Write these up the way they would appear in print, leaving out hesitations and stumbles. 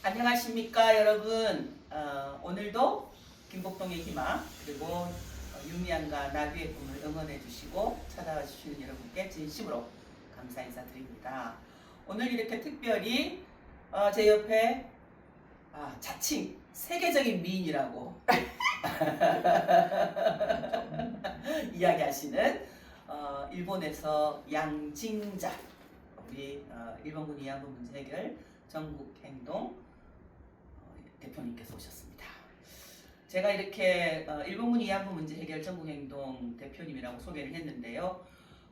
안녕하십니까 여러분. 오늘도 김복동의 희망 그리고 유미양과 나비의 꿈을 응원해 주시고 찾아와 주시는 여러분께 진심으로 감사 인사드립니다. 오늘 이렇게 특별히 제 옆에 자칭 세계적인 미인이라고 이야기하시는 일본에서 양징자 우리 일본군 위안부 문제 해결 전국행동 대표님께서 오셨습니다. 제가 이렇게 일본군 위안부 문제 해결 전국행동 대표님이라고 소개를 했는데요.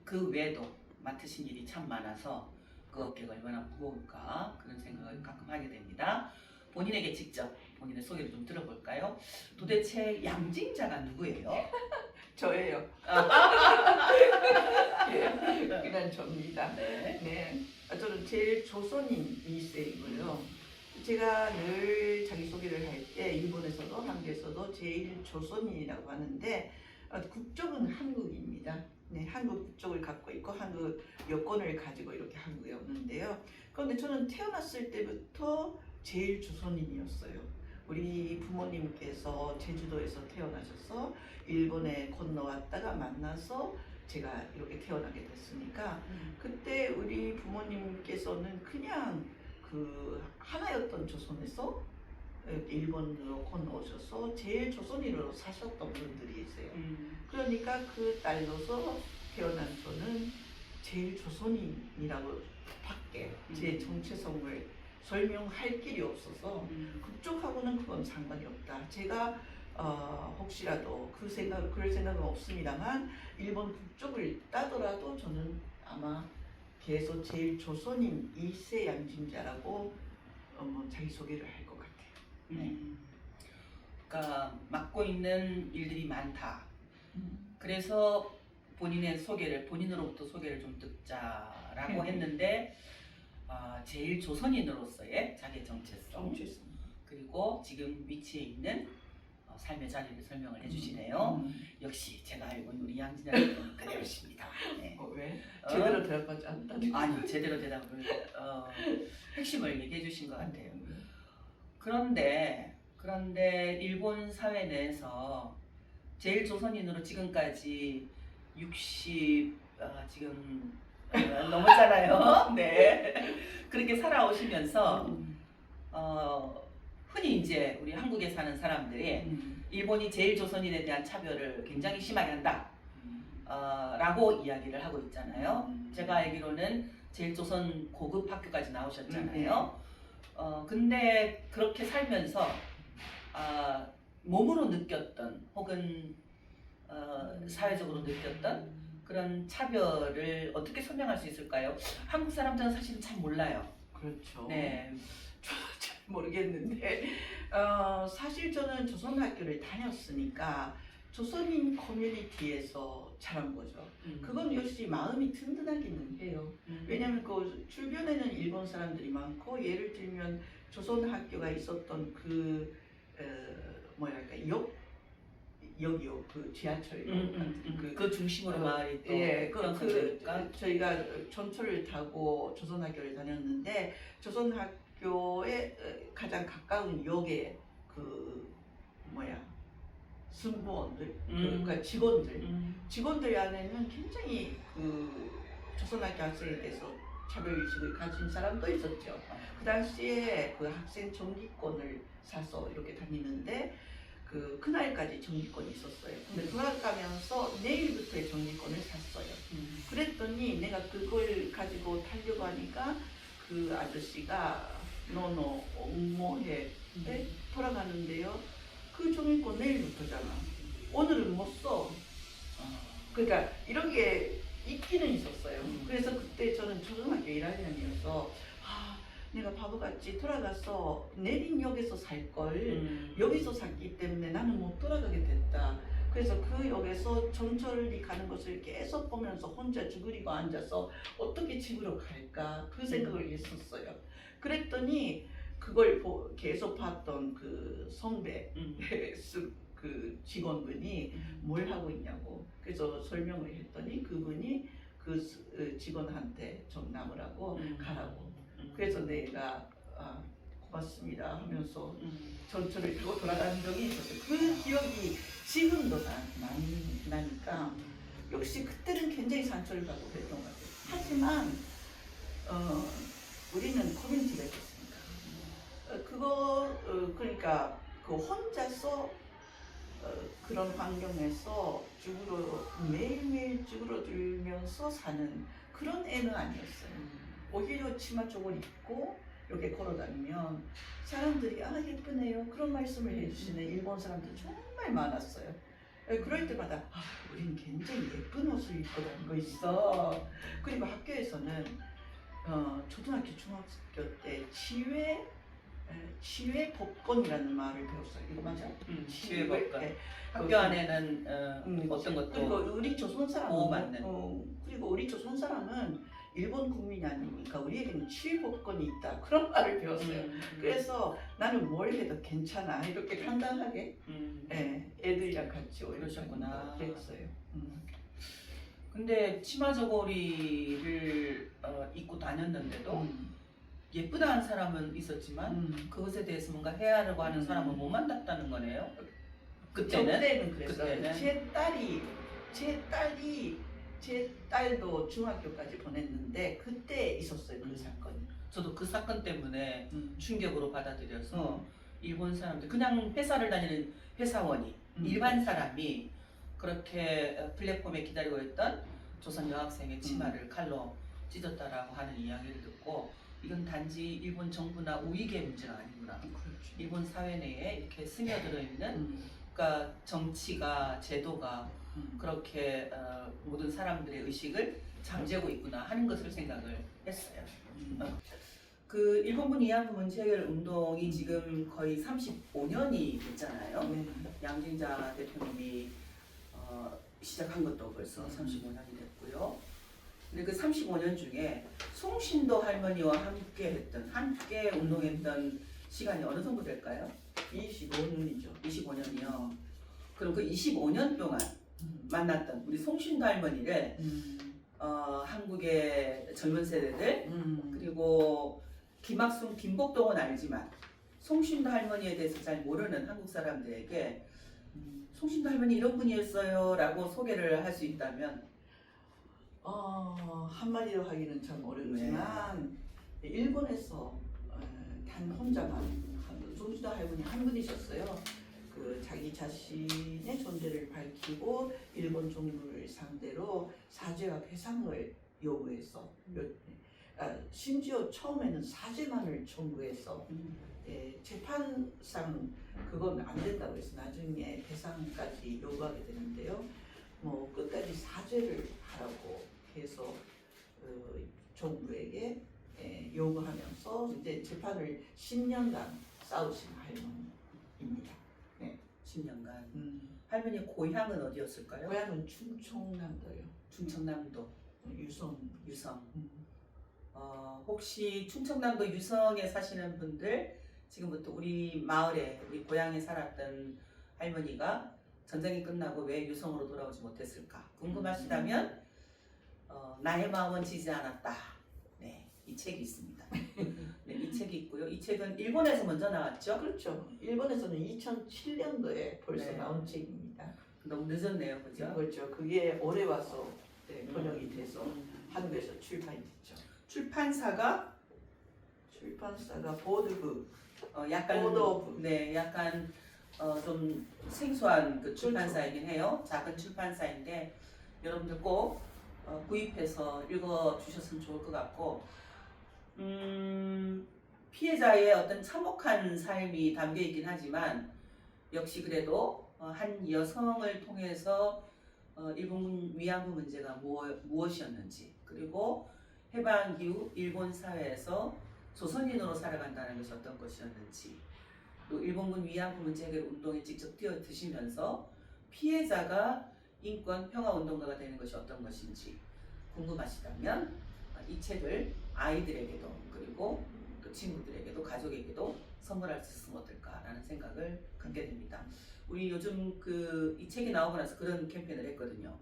그 외에도 맡으신 일이 참 많아서 그 어깨가 얼마나 무거울까 그런 생각을 가끔 하게 됩니다. 본인에게 직접 본인의 소개를 좀 들어볼까요? 도대체 양징자가 누구예요? 저예요. 예, 그냥 접니다. 네. 저는 제일 조선인 2세이고요. 제가 늘 자기소개를 할 때 일본에서도 한국에서도 제일 조선인이라고 하는데 국적은 한국입니다. 네, 한국 국적을 갖고 있고 한국 여권을 가지고 이렇게 한국에 오는데요. 그런데 저는 태어났을 때부터 제일 조선인이었어요. 우리 부모님께서 제주도에서 태어나셔서 일본에 건너왔다가 만나서 제가 이렇게 태어나게 됐으니까 그때 우리 부모님께서는 그냥 그 하나였던 조선에서 일본으로 건너오셔서 제일 조선인으로 사셨던 분들이세요. 그러니까 그 딸로서 태어난 저는 제일 조선인이라고 밖에 제 정체성을 설명할 길이 없어서 국적하고는 그건 상관이 없다. 제가 혹시라도 그럴 생각은 없습니다만 일본 국적을 따더라도 저는 아마 계속 제일 조선인 2세 양징자라고 자기소개를 할 것 같아요. 네. 그러니까 맡고 있는 일들이 많다. 그래서 본인의 소개를 본인으로부터 소개를 좀 듣자라고 했는데 제일 조선인으로서의 자기 정체성 그리고 지금 위치에 있는 삶의 자리를 설명을 해주시네요. 역시 제가 알고 있는 우리 양진아는 그대로십니다. 네. 왜? 제대로 대답하지 않다. 아니 제대로 대답을 핵심을 얘기해 주신 것 같아요. 그런데 일본 사회 내에서 제일 조선인으로 지금까지 60 지금 넘었잖아요. 네. 그렇게 살아오시면서 흔히 이제 우리 한국에 사는 사람들이 일본이 제일 조선인에 대한 차별을 굉장히 심하게 한다 라고 이야기를 하고 있잖아요. 제가 알기로는 제일 조선 고급 학교까지 나오셨잖아요. 근데 그렇게 살면서 몸으로 느꼈던 혹은 사회적으로 느꼈던 그런 차별을 어떻게 설명할 수 있을까요? 한국 사람들은 사실은 참 몰라요. 그렇죠. 네. 잘 모르겠는데 사실 저는 조선학교를 다녔으니까 조선인 커뮤니티에서 자란 거죠. 그건 역시 마음이 든든하기는 해요. 왜냐하면 그 주변에는 일본 사람들이 많고 예를 들면 조선학교가 있었던 그 역이요, 그 지하철역 같은 그 중심으로 마을이 또 예, 형성되니까 저희가 전철을 타고 조선학교를 다녔는데 조선학교에 가장 가까운 역에 승무원들, 그러니까 직원들 안에는 굉장히 그 조선학교 학생에 대해서 차별의식을 가진 사람도 있었죠. 그 당시에 그 학생 정기권을 사서 이렇게 다니는데 그날까지 정기권이 있었어요. 근데 돌아가면서 내일부터의 정기권을 샀어요. 그랬더니 내가 그걸 가지고 타려고 하니까 그 아저씨가 너너 옹모해 돌아가는데요. 그 정기권 내일부터잖아. 오늘은 못 써. 그러니까 이런 게 있기는 있었어요. 그래서 그때 저는 초등학교 1학년이어서 내가 바보같이 돌아가서 내린 역에서 살 걸 여기서 샀기 때문에 나는 못 돌아가게 됐다. 그래서 그 역에서 전철이 가는 것을 계속 보면서 혼자 쭈그리고 앉아서 어떻게 집으로 갈까 그 생각을 했었어요. 그랬더니 그걸 계속 봤던 그 선배 그 직원분이 뭘 하고 있냐고 그래서 설명을 했더니 그분이 그 직원한테 좀 남으라고 가라고. 그래서 내가 왔습니다 하면서 전철을 타고 돌아가는 적이 있었어요. 그 기억이 지금도 나니까 역시 그때는 굉장히 상처를 받고 그랬던 것 같아요. 하지만 우리는 커뮤니티가 있었으니까 그러니까 그 혼자서 그런 환경에서 매일매일 쭈그러들면서 사는 그런 애는 아니었어요. 오히려 치마 쪽을 입고 이렇게 걸어다니면 사람들이 아 예쁘네요 그런 말씀을 해주시는 일본 사람들 정말 많았어요. 그럴 때마다 아 우리는 굉장히 예쁜 옷을 입고 다니고 있어. 그리고 학교에서는 초등학교 중학교 때 치외 법권이라는 말을 배웠어요. 이거 맞아? 치외 법권. 네. 학교 안에는 어떤 것도 그리고 우리 조선 사람은 보호받는. 그리고 우리 조선 사람은 일본 국민이 아니니까 우리에게는 치외 법권이 있다 그런 말을 배웠어요. 그래서 나는 뭘 해도 괜찮아 이렇게 당당하게 애들이랑 같이 그러셨구나. 그랬어요. 근데 치마 저고리를 입고 다녔는데도 예쁘다는 사람은 있었지만 그것에 대해서 뭔가 해하려고 하는 사람은 못 만났다는 거네요. 그때는 그랬어요. 그때는? 제 딸도 중학교까지 보냈는데 그때 있었어요 그 사건이. 저도 그 사건 때문에 충격으로 받아들여서 일본 사람들 그냥 회사를 다니는 회사원이 일반 사람이 그렇게 플랫폼에 기다리고 있던 조선 여학생의 치마를 칼로 찢었다라고 하는 이야기를 듣고 이건 단지 일본 정부나 우익의 문제가 아니구나. 그렇죠. 일본 사회 내에 이렇게 스며들어 있는 그러니까 정치가 제도가 그렇게 모든 사람들의 의식을 잠재고 있구나 하는 것을 생각을 했어요. 그 일본군 위안부 문제 해결 운동이 지금 거의 35년이 됐잖아요. 양진자 대표님이 시작한 것도 벌써 35년이 됐고요. 근데 그 35년 중에 송신도 할머니와 함께 운동했던 시간이 어느 정도 될까요? 25년이죠. 25년이요. 그럼 그 25년 동안 만났던 우리 송신도 할머니를 한국의 젊은 세대들 그리고 김학순, 김복동은 알지만 송신도 할머니에 대해서 잘 모르는 한국 사람들에게 송신도 할머니 이런 분이었어요 라고 소개를 할 수 있다면 한마디로 하기는 참 어렵지만 일본에서 단 혼자만 송신도 할머니 한 분이셨어요. 그 자기 자신의 존재를 밝히고 일본 정부를 상대로 사죄와 배상을 요구해서 심지어 처음에는 사죄만을 청구해서 재판상 그건 안 된다고 해서 나중에 배상까지 요구하게 되는데요. 뭐 끝까지 사죄를 하라고 해서 정부에게 요구하면서 이제 재판을 10년간 싸우신 할머니입니다. 10년간. 할머니 고향은 어디였을까요? 고향은 충청남도요. 충청남도. 유성. 혹시 충청남도 유성에 사시는 분들 지금부터 우리 마을에 우리 고향에 살았던 할머니가 전쟁이 끝나고 왜 유성으로 돌아오지 못했을까 궁금하시다면 나의 마음은 지지 않았다. 이 책이 있습니다. 이 책이 있고요. 이 책은 일본에서 먼저 나왔죠? 그렇죠. 일본에서는 2007년도에 벌써 나온 책입니다. 너무 늦었네요, 그죠? 그렇죠. 그게 올해 와서 번역이 돼서 한국에서 출판이 됐죠. 출판사가 보드북. 약간 보드북. 약간 좀 생소한 그 출판사이긴 해요. 작은 출판사인데 여러분들 꼭 구입해서 읽어주셨으면 좋을 것 같고 피해자의 어떤 참혹한 삶이 담겨 있긴 하지만 역시 그래도 한 여성을 통해서 일본 위안부 문제가 무엇이었는지 그리고 해방 이후 일본 사회에서 조선인으로 살아간다는 것이 어떤 것이었는지 또 일본군 위안부 문제 해결 운동에 직접 뛰어드시면서 피해자가 인권 평화 운동가가 되는 것이 어떤 것인지 궁금하시다면 이 책을 아이들에게도 그리고 또 친구들에게도 가족에게도 선물할 수 있으면 어떨까라는 생각을 갖게 됩니다. 우리 요즘 이 책이 나오고 나서 그런 캠페인을 했거든요.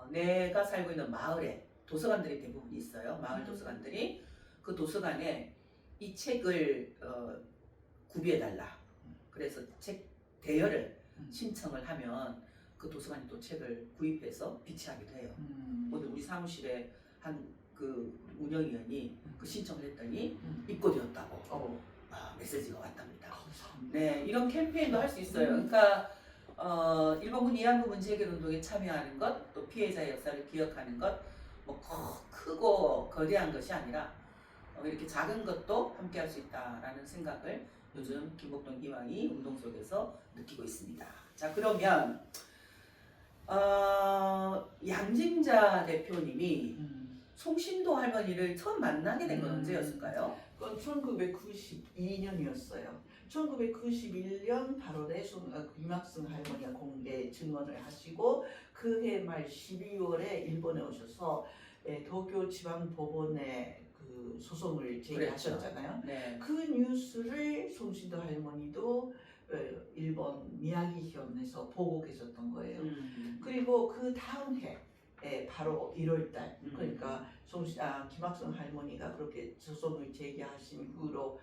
내가 살고 있는 마을에 도서관들이 대부분 있어요. 마을 도서관들이 그 도서관에 이 책을 구비해달라. 그래서 책 대여를 신청을 하면 그 도서관이 또 책을 구입해서 비치하기도 해요. 오늘 우리 사무실에 한 그 운영위원이 그 신청을 했더니 입고되었다고 메시지가 왔답니다. 네, 이런 캠페인도 할 수 있어요. 그러니까 일본군 위안부 문제 해결 운동에 참여하는 것, 또 피해자의 역사를 기억하는 것, 뭐 크고 거대한 것이 아니라 이렇게 작은 것도 함께 할 수 있다라는 생각을 요즘 김복동 이황이 운동 속에서 느끼고 있습니다. 자, 그러면 양진자 대표님이 송신도 할머니를 처음 만나게 된 건 언제였을까요? 그건 1992년이었어요. 1991년 8월에 김학승 할머니가 공개 증언을 하시고 그해 말 12월에 일본에 오셔서 도쿄 지방법원에 그 소송을 제기하셨잖아요. 네. 그 뉴스를 송신도 할머니도 일본 미야기현에서 보고 계셨던 거예요. 그리고 그 다음 해 바로 1월달 그러니까 김학성 할머니가 그렇게 소송을 제기하신 후로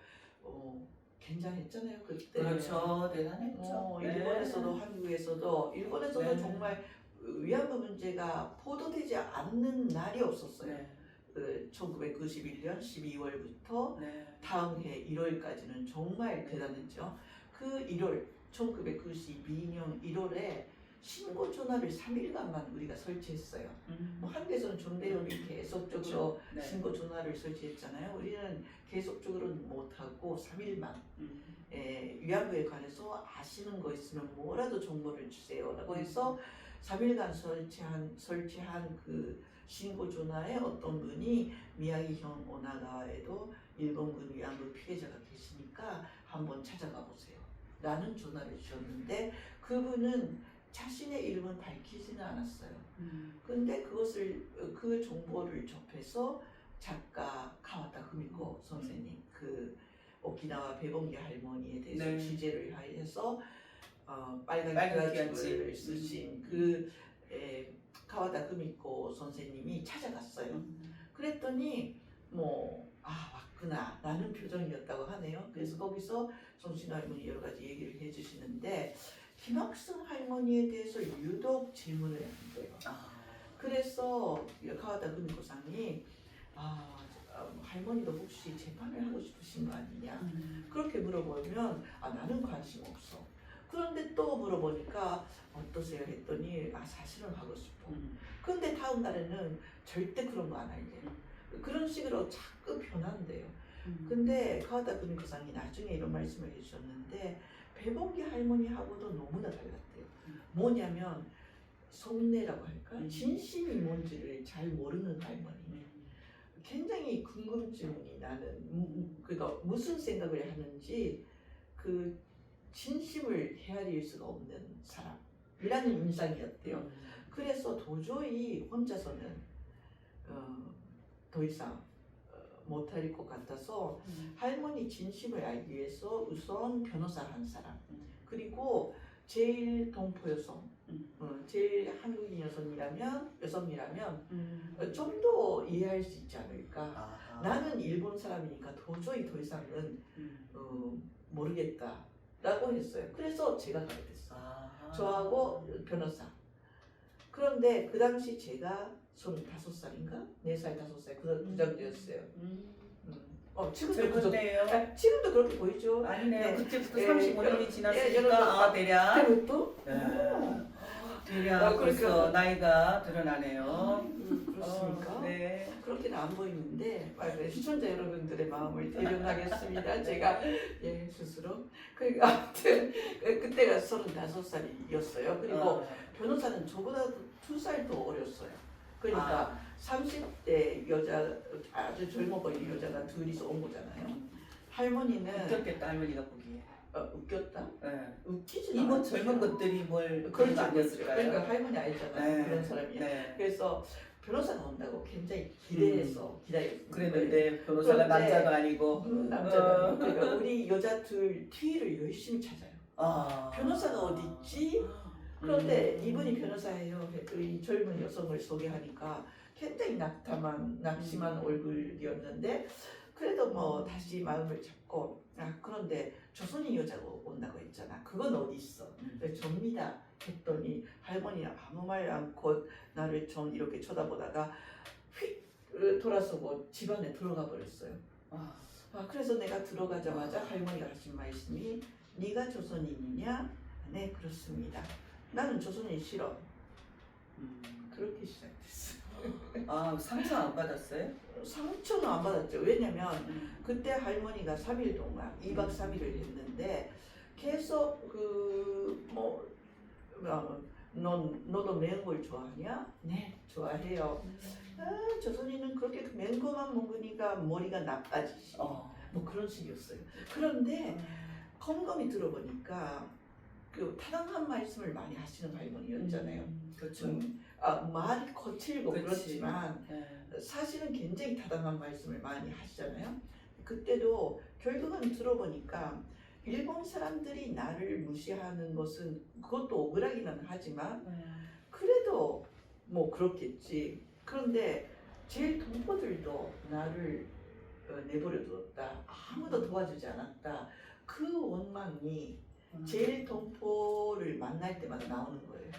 굉장했잖아요 그때. 그렇죠, 대단했죠. 일본에서도 한국에서도 일본에서도 네. 정말 위안부 문제가 보도되지 않는 날이 없었어요. 네. 1991년 12월부터 네. 다음 해 1월까지는 정말 대단했죠. 그 1월 1992년 1월에 신고 전화를 3일간만 우리가 설치했어요. 뭐 한국에서는 전대협이 계속적으로 네. 신고 전화를 설치했잖아요. 우리는 계속적으로는 못하고 3일만 위안부에 관해서 아시는 거 있으면 뭐라도 정보를 주세요라고 해서 3일간 설치한 그 신고 전화에 어떤 분이 미야기현 오나가에도 일본군 위안부 피해자가 계시니까 한번 찾아가 보세요 라는 전화를 주셨는데 그분은 자신의 이름은 밝히지는 않았어요. 근데 그 정보를 접해서 작가 카와타 후미코 선생님 그 오키나와 배봉기 할머니에 대해서 네. 취재를 해서 빨간 기와집을 쓰신 그 카와타 후미코 선생님이 찾아갔어요. 그랬더니 왔구나 라는 표정이었다고 하네요. 그래서 거기서 송신 할머니 여러 가지 얘기를 해주시는데 김학승 할머니에 대해서 유독 질문을 한 거예요. 그래서 카와타 후미코상이 할머니도 혹시 재판을 하고 싶으신 거 아니냐 그렇게 물어보면 나는 관심 없어. 그런데 또 물어보니까 어떠세요 했더니 사실은 하고 싶어. 근데 다음 날에는 절대 그런 거 안 할래요. 그런 식으로 자꾸 변한대요. 근데 카와타 후미코상이 나중에 이런 말씀을 해주셨는데 배봉기 할머니하고도 너무나 달랐대요. 뭐냐면 속내라고 할까? 진심이 뭔지를 잘 모르는 할머니. 굉장히 궁금증이 나는 그러니까 무슨 생각을 하는지 그 진심을 헤아릴 수가 없는 사람이라는 인상이었대요. 그래서 도저히 혼자서는 더 이상 못할 것 같아서 할머니 진심을 알기 위해서 우선 변호사 한 사람 그리고 제일 동포 여성 제일 한국인 여성이라면 좀 더 이해할 수 있지 않을까. 나는 일본 사람이니까 도저히 더 이상은 모르겠다라고 했어요. 그래서 제가 가게 됐어요. 저하고 변호사. 그런데 그 당시 제가 35살인가? 4살, 5살 그 정도였어요. 지금도 그렇게 보이죠? 아니네요. 네. 그때부터 예, 35년이 지났으니까 대략 그때부터? 대략 벌써 나이가 드러나네요. 그렇습니까? 네. 그렇게는 안 보이는데 시청자 여러분들의 마음을 대변하겠습니다. 제가 스스로. 그러니까 아무튼 그때가 35살이었어요. 그리고 변호사는 저보다 2살 더 어렸어요. 그러니까 30대 여자 아주 젊어 보이는 여자가 둘이서 온 거잖아요. 할머니는 웃겼겠다 할머니가 보기에. 웃겼다? 네. 웃기지는 이번 않았어요. 젊은 것들이 뭘 그렇죠. 아니었을까요? 그러니까 할머니 알잖아요. 네. 그런 사람이에요. 네. 그래서 변호사가 온다고 굉장히 기대해서 기다렸어요. 그랬는데 변호사가 그런데 남자가 아니고 남자가 그러니까 우리 여자 둘 뒤를 열심히 찾아요. 변호사가 어디 있지? 그런데 이분이 변호사예요. 이 젊은 여성을 소개하니까 굉장히 낙심한 얼굴이었는데 그래도 뭐 다시 마음을 잡고 그런데 조선인 여자가 온다고 했잖아. 그건 어디 있어? 접니다 했더니 할머니는 아무 말 않고 나를 좀 이렇게 쳐다보다가 휙 돌아서고 집 안에 들어가 버렸어요. 그래서 내가 들어가자마자 할머니가 하신 말씀이 네가 조선인이냐? 네 그렇습니다. 나는 조선인 싫어. 그렇게 시작됐어. 상처 안 받았어요? 상처는 안 받았죠. 왜냐면 그때 할머니가 3일 동안 2박 3일을 했는데 계속 너도 매운 걸 좋아하냐? 네 좋아해요. 조선인은 그렇게 매운 것만 먹으니까 머리가 나빠지지. 뭐 그런 식이었어요. 그런데 컴컴이 들어보니까 그 타당한 말씀을 많이 하시는 할머니였잖아요. 그렇죠. 말이 거칠고 그치. 그렇지만 사실은 굉장히 타당한 말씀을 많이 하시잖아요. 그때도 결국은 들어보니까 일본 사람들이 나를 무시하는 것은 그것도 억울하기는 하지만 그래도 뭐 그렇겠지. 그런데 제일 동포들도 나를 내버려 두었다. 아무도 도와주지 않았다. 그 원망이 제일 동포를 만날 때마다 나오는 거예요.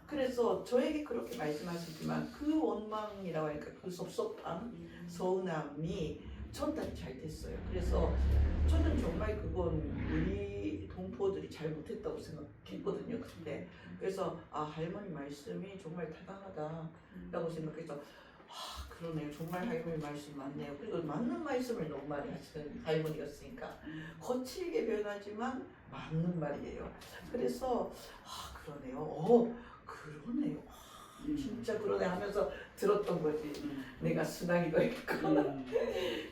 그래서 저에게 그렇게 말씀하시지만 그 원망이라고 하니까 그 섭섭함, 서운함이 전달이 잘 됐어요. 그래서 저는 정말 그건 우리 동포들이 잘 못했다고 생각했거든요 그때. 그래서 할머니 말씀이 정말 타당하다라고 생각해서 그러네요. 정말 할머니 말씀 맞네요. 그리고 맞는 말씀을 너무 많이 하시는 할머니였으니까 거칠게 변하지만 맞는 말이에요. 그래서 그러네요. 그러네요. 진짜 그러네 하면서 들었던 거지. 내가 순하기도 했고.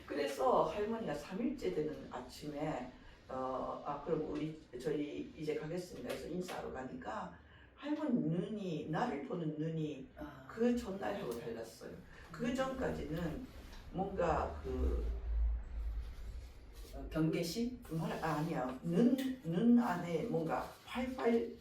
그래서 할머니가 3일째 되는 아침에 그럼 저희 이제 가겠습니다 해서 인사하러 가니까 할머니 눈이 나를 보는 눈이 그 전날하고 달랐어요. 그 전까지는 뭔가 경계심? 아니야. 눈 안에 뭔가 활활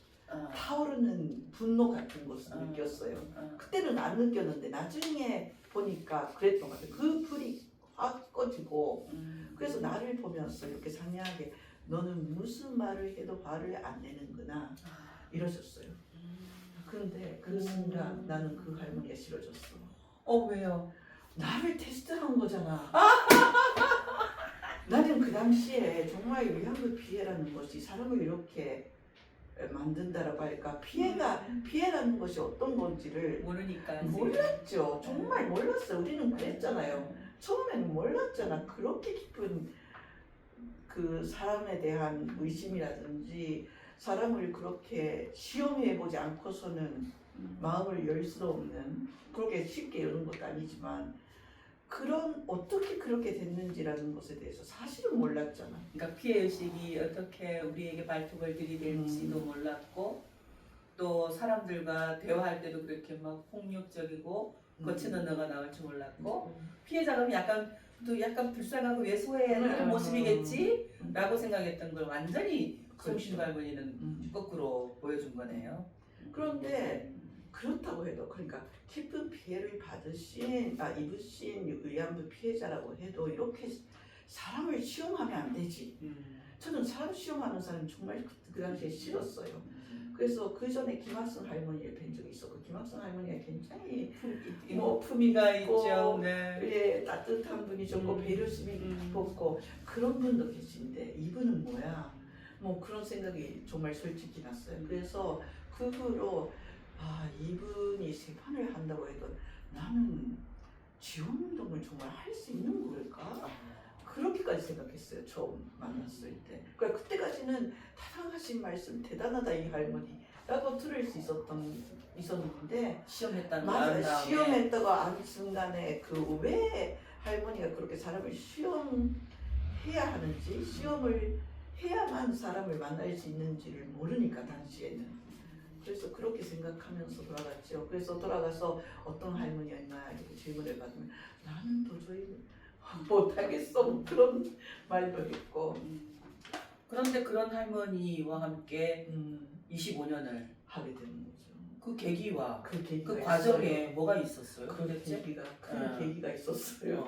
타오르는 분노 같은 것을 느꼈어요. 그때는 안 느꼈는데 나중에 보니까 그랬던 것 같아요. 그 불이 확 꺼지고 그래서 나를 보면서 이렇게 상냥하게 너는 무슨 말을 해도 화를 안 내는구나 이러셨어요. 그런데 그 순간 나는 그 할머니가 싫어졌어. 왜요? 나를 테스트한 거잖아. 나는 그 당시에 정말 위안부 피해라는 것이 사람을 이렇게 만든다라고 할까, 피해라는 것이 어떤 건지를 모르니까 몰랐죠. 정말 몰랐어요. 우리는 그랬잖아요. 처음에는 몰랐잖아. 그렇게 깊은 그 사람에 대한 의심이라든지 사람을 그렇게 시험해보지 않고서는 마음을 열 수 없는, 그렇게 쉽게 여는 것도 아니지만 어떻게 그렇게 됐는지라는 것에 대해서 사실은 몰랐잖아. 그러니까 피해의식이 어떻게 우리에게 발톱을 들이댈지도 몰랐고, 또 사람들과 대화할 때도 그렇게 막 폭력적이고 거친 언어가 나올 줄 몰랐고, 피해자가 약간 불쌍하고 왜소해하는 모습이겠지? 라고 생각했던 걸 완전히 송신구 할머니는 거꾸로 보여준 거네요. 그런데 그렇다고 해도, 그러니까 깊은 피해를 입으신 위안부 피해자라고 해도 이렇게 사람을 시험하면 안 되지. 저는 사람 시험하는 사람 정말 그 당시에 싫었어요. 그래서 그 전에 김학성 할머니를 뵌 적이 있었고, 김학성 할머니가 굉장히 품위가 있고, 있죠. 네. 따뜻한 분이셨고 배려심이 깊었고 그런 분도 계신데 이분은 뭐야? 뭐 그런 생각이 정말 솔직히 났어요. 그래서 그 후로 이분이 재판을 한다고 해도 나는 지원운동을 정말 할 수 있는 걸까? 그렇게까지 생각했어요. 처음 만났을 때. 그러니까 그때까지는 타당하신 말씀, 대단하다 이 할머니라고 들을 수 있었는데, 시험했다는 맞아요. 시험했다고 한 순간에 왜 할머니가 그렇게 사람을 시험해야 하는지, 시험을 해야만 사람을 만날 수 있는지를 모르니까 당시에는. 그래서 그렇게 생각하면서 돌아갔죠. 그래서 돌아가서 어떤 할머니였나 이렇게 질문을 받으면 나는 도저히 못하겠어, 뭐 그런 말도 했고. 그런데 그런 할머니와 함께 25년을 하게 되는 거죠. 그 계기와 그 계기가 그 과정에 있어요. 뭐가 있었어요? 그 도대체? 계기가 큰 계기가 있었어요.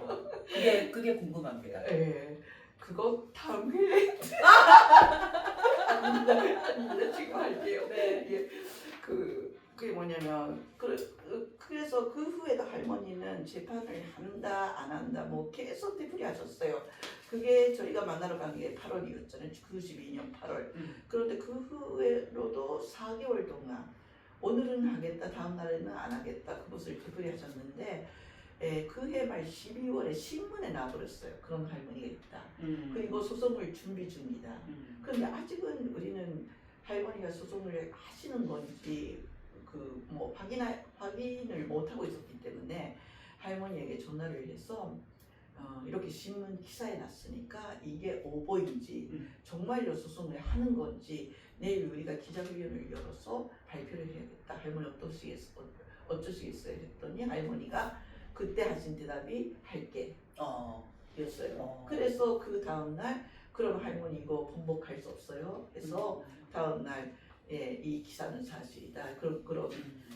그게 궁금합니다. 예, 그거 다음 회에 아닙니다. 지금 할게요. 네. 예, 그게 뭐냐면 그래서 그 후에도 할머니는 재판을 한다 안 한다 뭐 계속 되풀이하셨어요. 그게 저희가 만나러 간 게 8월이었잖아요. 92년 8월. 그런데 그 후에로도 4개월 동안 오늘은 하겠다 다음 날에는 안 하겠다 그것을 되풀이하셨는데 그해 말 12월에 신문에 나와버렸어요. 그런 할머니가 있다. 그리고 소송을 준비 중이다. 그런데 아직은 우리는 할머니가 소송을 하시는 건지 그 뭐 확인을 못 하고 있었기 때문에 할머니에게 전화를 해서 이렇게 신문 기사에 났으니까 이게 오보인지 정말로 소송을 하는 건지 내일 우리가 기자회견을 열어서 발표를 해야겠다. 할머니 어쩌시겠어요? 했더니 할머니가 그때 하신 대답이 할게 였어요. 그래서 그 다음날 그럼 할머니 이거 번복할 수 없어요. 그래서 다음날 이 기사는 사실이다. 그럼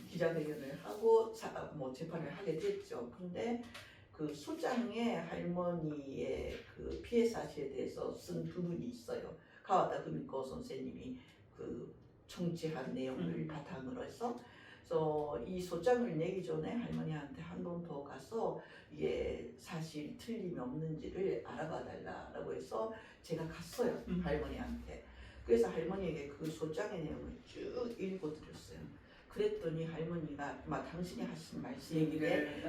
기자회견을 하고 뭐 재판을 하게 됐죠. 그런데 그 소장에 할머니의 그 피해 사실에 대해서 쓴 부분이 있어요. 가와다 금iko 선생님이 그 청취한 내용을 바탕으로 해서 그래서 이 소장을 내기 전에 할머니한테 한 번 더 가서 이게 사실 틀림이 없는지를 알아봐 달라고 해서 제가 갔어요. 할머니한테. 그래서 할머니에게 그 소장의 내용을 쭉 읽어드렸어요. 그랬더니 할머니가 당신이 하신 말씀에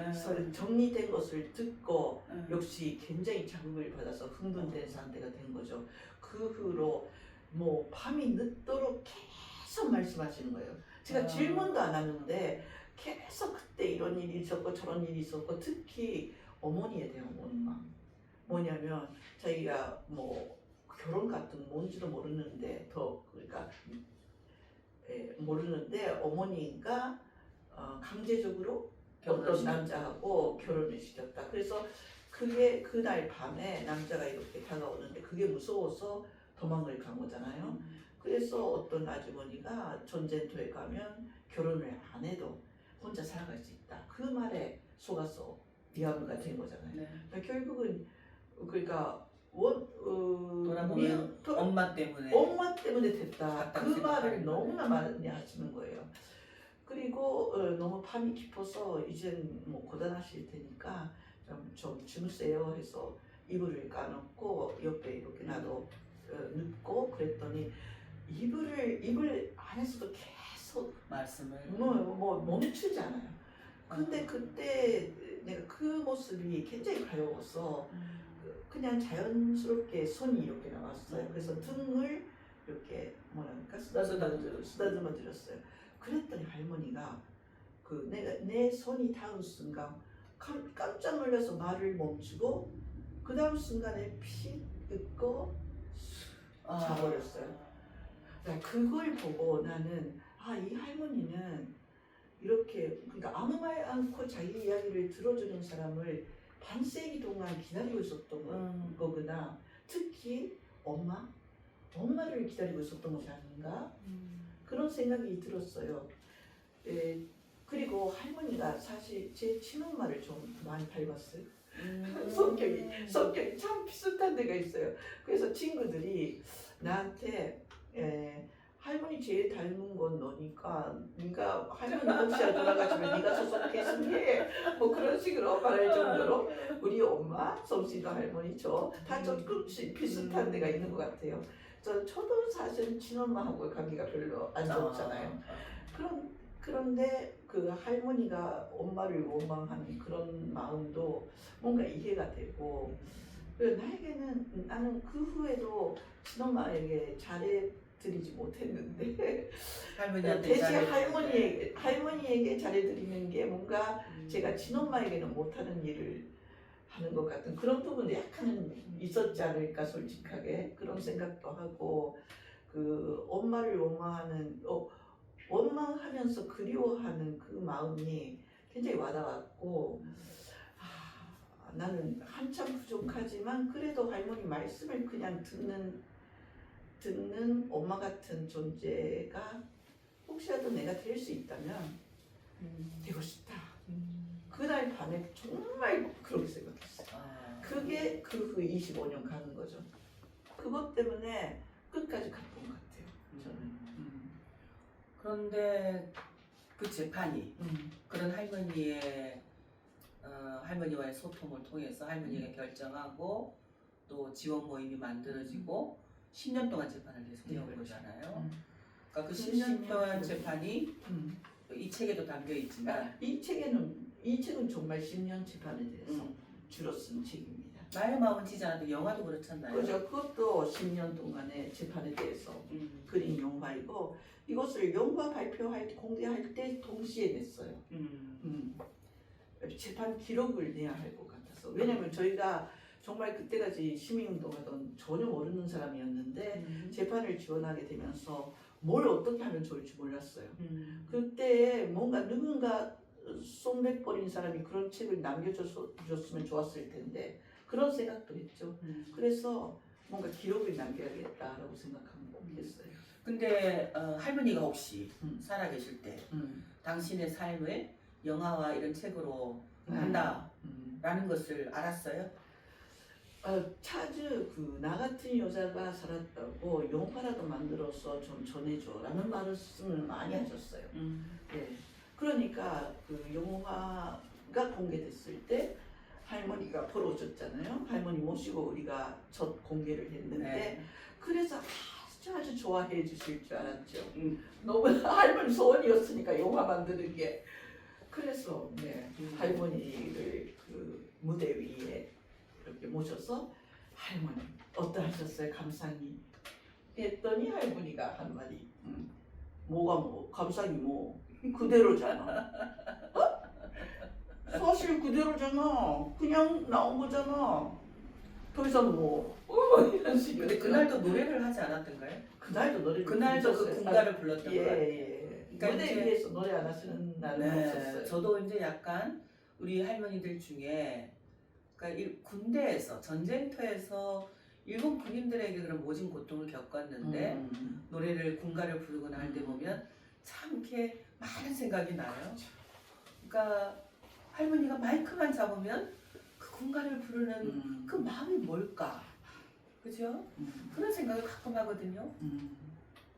정리된 것을 듣고 역시 굉장히 자극을 받아서 흥분된 상태가 된 거죠. 그 후로 뭐 밤이 늦도록 계속 말씀하시는 거예요. 제가 질문도 안 하는데 계속 그때 이런 일이 있었고 저런 일이 있었고 특히 어머니에 대한 원망 뭐냐면 자기가 뭐 결혼 같은 뭔지도 모르는데 그러니까 모르는데 어머니가 강제적으로 어떤 남자하고 결혼을 시켰다. 그래서 그게 그날 밤에 남자가 이렇게 다가오는데 그게 무서워서 도망을 간 거잖아요. 그래서 어떤 아주머니가 전쟁터에 가면 결혼을 안 해도 혼자 살아갈 수 있다. 그 말에 속아서 위안부가 된 거잖아요. 네. 그러니까 결국은 그러니까 돌아보면 엄마 때문에 됐다. 그 말을 너무나 많이 하시는 거예요. 그리고 너무 밤이 깊어서 이젠 뭐 고단하실 테니까 좀 주무세요 해서 이불을 까놓고 옆에 이렇게 나도 눕고 그랬더니 이불 안에서도 계속 말씀을 뭐 멈추지 않아요. 근데 그때 내가 그 모습이 굉장히 가려워서 그냥 자연스럽게 손이 이렇게 나왔어요. 그래서 등을 이렇게 뭐랄까 쓰다듬어 드렸어요. 그랬더니 할머니가 내 손이 닿은 순간 깜짝 놀라서 말을 멈추고 그 다음 순간에 피 뜯고 자버렸어요. 그걸 보고 나는 이 할머니는 이렇게 그러니까 아무 말 않고 자기 이야기를 들어주는 사람을 반세기 동안 기다리고 있었던 거구나. 특히 엄마를 기다리고 있었던 것이 아닌가 그런 생각이 들었어요. 그리고 할머니가 사실 제 친엄마를 좀 많이 닮았어요. 성격이 참 비슷한 데가 있어요. 그래서 친구들이 나한테 할머니 제일 닮은 건 너니까 네가 할머니 혹시라도 돌아가시면 네가 소속해줄게 뭐 그런 식으로 말할 정도로 우리 엄마, 솜씨도 할머니 저 다 조금씩 비슷한 데가 있는 것 같아요. 저도 사실 친엄마하고 관계가 별로 안 좋잖아요. 그런데 그 할머니가 엄마를 원망하는 그런 마음도 뭔가 이해가 되고 나는 그 후에도 친엄마에게 잘해드리지 못했는데 대신 할머니에게 잘해드리는 게 뭔가 제가 친엄마에게는 못하는 일을 하는 것 같은 그런 부분도 약간은 있었지 않을까 솔직하게 그런 생각도 하고 그 엄마를 원망하면서 그리워하는 그 마음이 굉장히 와닿았고 나는 한참 부족하지만 그래도 할머니 말씀을 그냥 듣는 엄마 같은 존재가 혹시라도 내가 될 수 있다면 되고 싶다. 그날 밤에 정말 그렇게 생각했어요. 그게 그 후 25년 가는 거죠. 그것 때문에 끝까지 갔던 것 같아요. 저는. 그런데 그 재판이 그런 할머니의 할머니와의 소통을 통해서 할머니가 결정하고 또 지원 모임이 만들어지고 10년 동안 재판을 계속 네, 해온 그렇죠. 거잖아요. 그러니까 그 그 10년 동안 10년 재판이 이 책에도 담겨 있지만 이 책은 정말 10년 재판에 대해서 주로 쓴 책입니다. 나의 마음은 지지 않았다. 영화도 그렇잖아요. 그렇죠. 그것도 10년 동안의 재판에 대해서 그린 영화이고 이것을 영화 발표할 때 공개할 때 동시에 냈어요. 재판 기록을 내야 할 것 같아서 왜냐하면 저희가 정말 그때까지 시민운동하던 전혀 모르는 사람이었는데 재판을 지원하게 되면서 뭘 어떻게 하면 좋을지 몰랐어요. 그때 뭔가 누군가 손백버린 사람이 그런 책을 남겨줬으면 좋았을 텐데 그런 생각도 했죠. 그래서 뭔가 기록을 남겨야겠다라고 생각했어요. 근데 할머니가 혹시 살아계실 때 당신의 삶을 영화와 이런 책으로 한다라는 것을 알았어요? 차즈 나 같은 여자가 살았다고 영화라도 만들어서 좀 전해줘라는 말씀을 많이 하셨어요. 네. 그러니까 그 영화가 공개됐을 때 할머니가 보러 오셨잖아요. 할머니 모시고 우리가 첫 공개를 했는데 네. 그래서 아주 좋아해 주실 줄 알았죠. 너무 할머니 소원이었으니까 영화 만드는 게. 그래서 네, 할머니를 그 무대 위에 이렇게 모셔서 할머니 어떠하셨어요? 감상이 했더니 할머니가 한 마디 뭐가 뭐 감상이 뭐 그대로잖아. 사실 그대로잖아. 그냥 나온 거잖아. 더 이상 뭐 이런 식으로. 근데 그날도 노래를 하지 않았던가요? 그날도 노래를 그날도 그 불렀어요. 군가를 불렀던 것 같아요. 예. 그러니까 무대 이제- 위에서 노래 안 하시는 날은 없었어요. 저도 이제 약간 우리 할머니들 중에 그러니까 군대에서 전쟁터에서 일본 군인들에게 그런 모진 고통을 겪었는데 노래를 군가를 부르거나 할 때 보면 참 이렇게 많은 생각이 나요. 그러니까 할머니가 마이크만 잡으면 그 군가를 부르는 그 마음이 뭘까? 그죠? 그런 생각을 가끔 하거든요.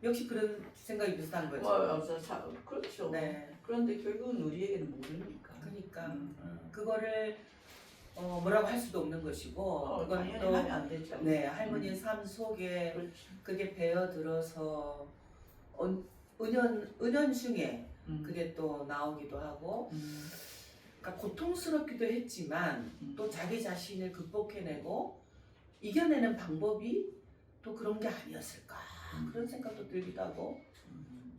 역시 그런 생각이 비슷한 거죠. 그렇죠. 네. 그런데 결국은 우리에게는 모르니까. 그러니까 그거를 뭐라고 할 수도 없는 것이고 그건 당연히 또 하면 안 되죠. 네, 할머니의 삶 속에 그렇죠. 그게 배어들어서 은연 중에 그게 또 나오기도 하고 그러니까 고통스럽기도 했지만 또 자기 자신을 극복해내고 이겨내는 방법이 또 그런 게 아니었을까 그런 생각도 들기도 하고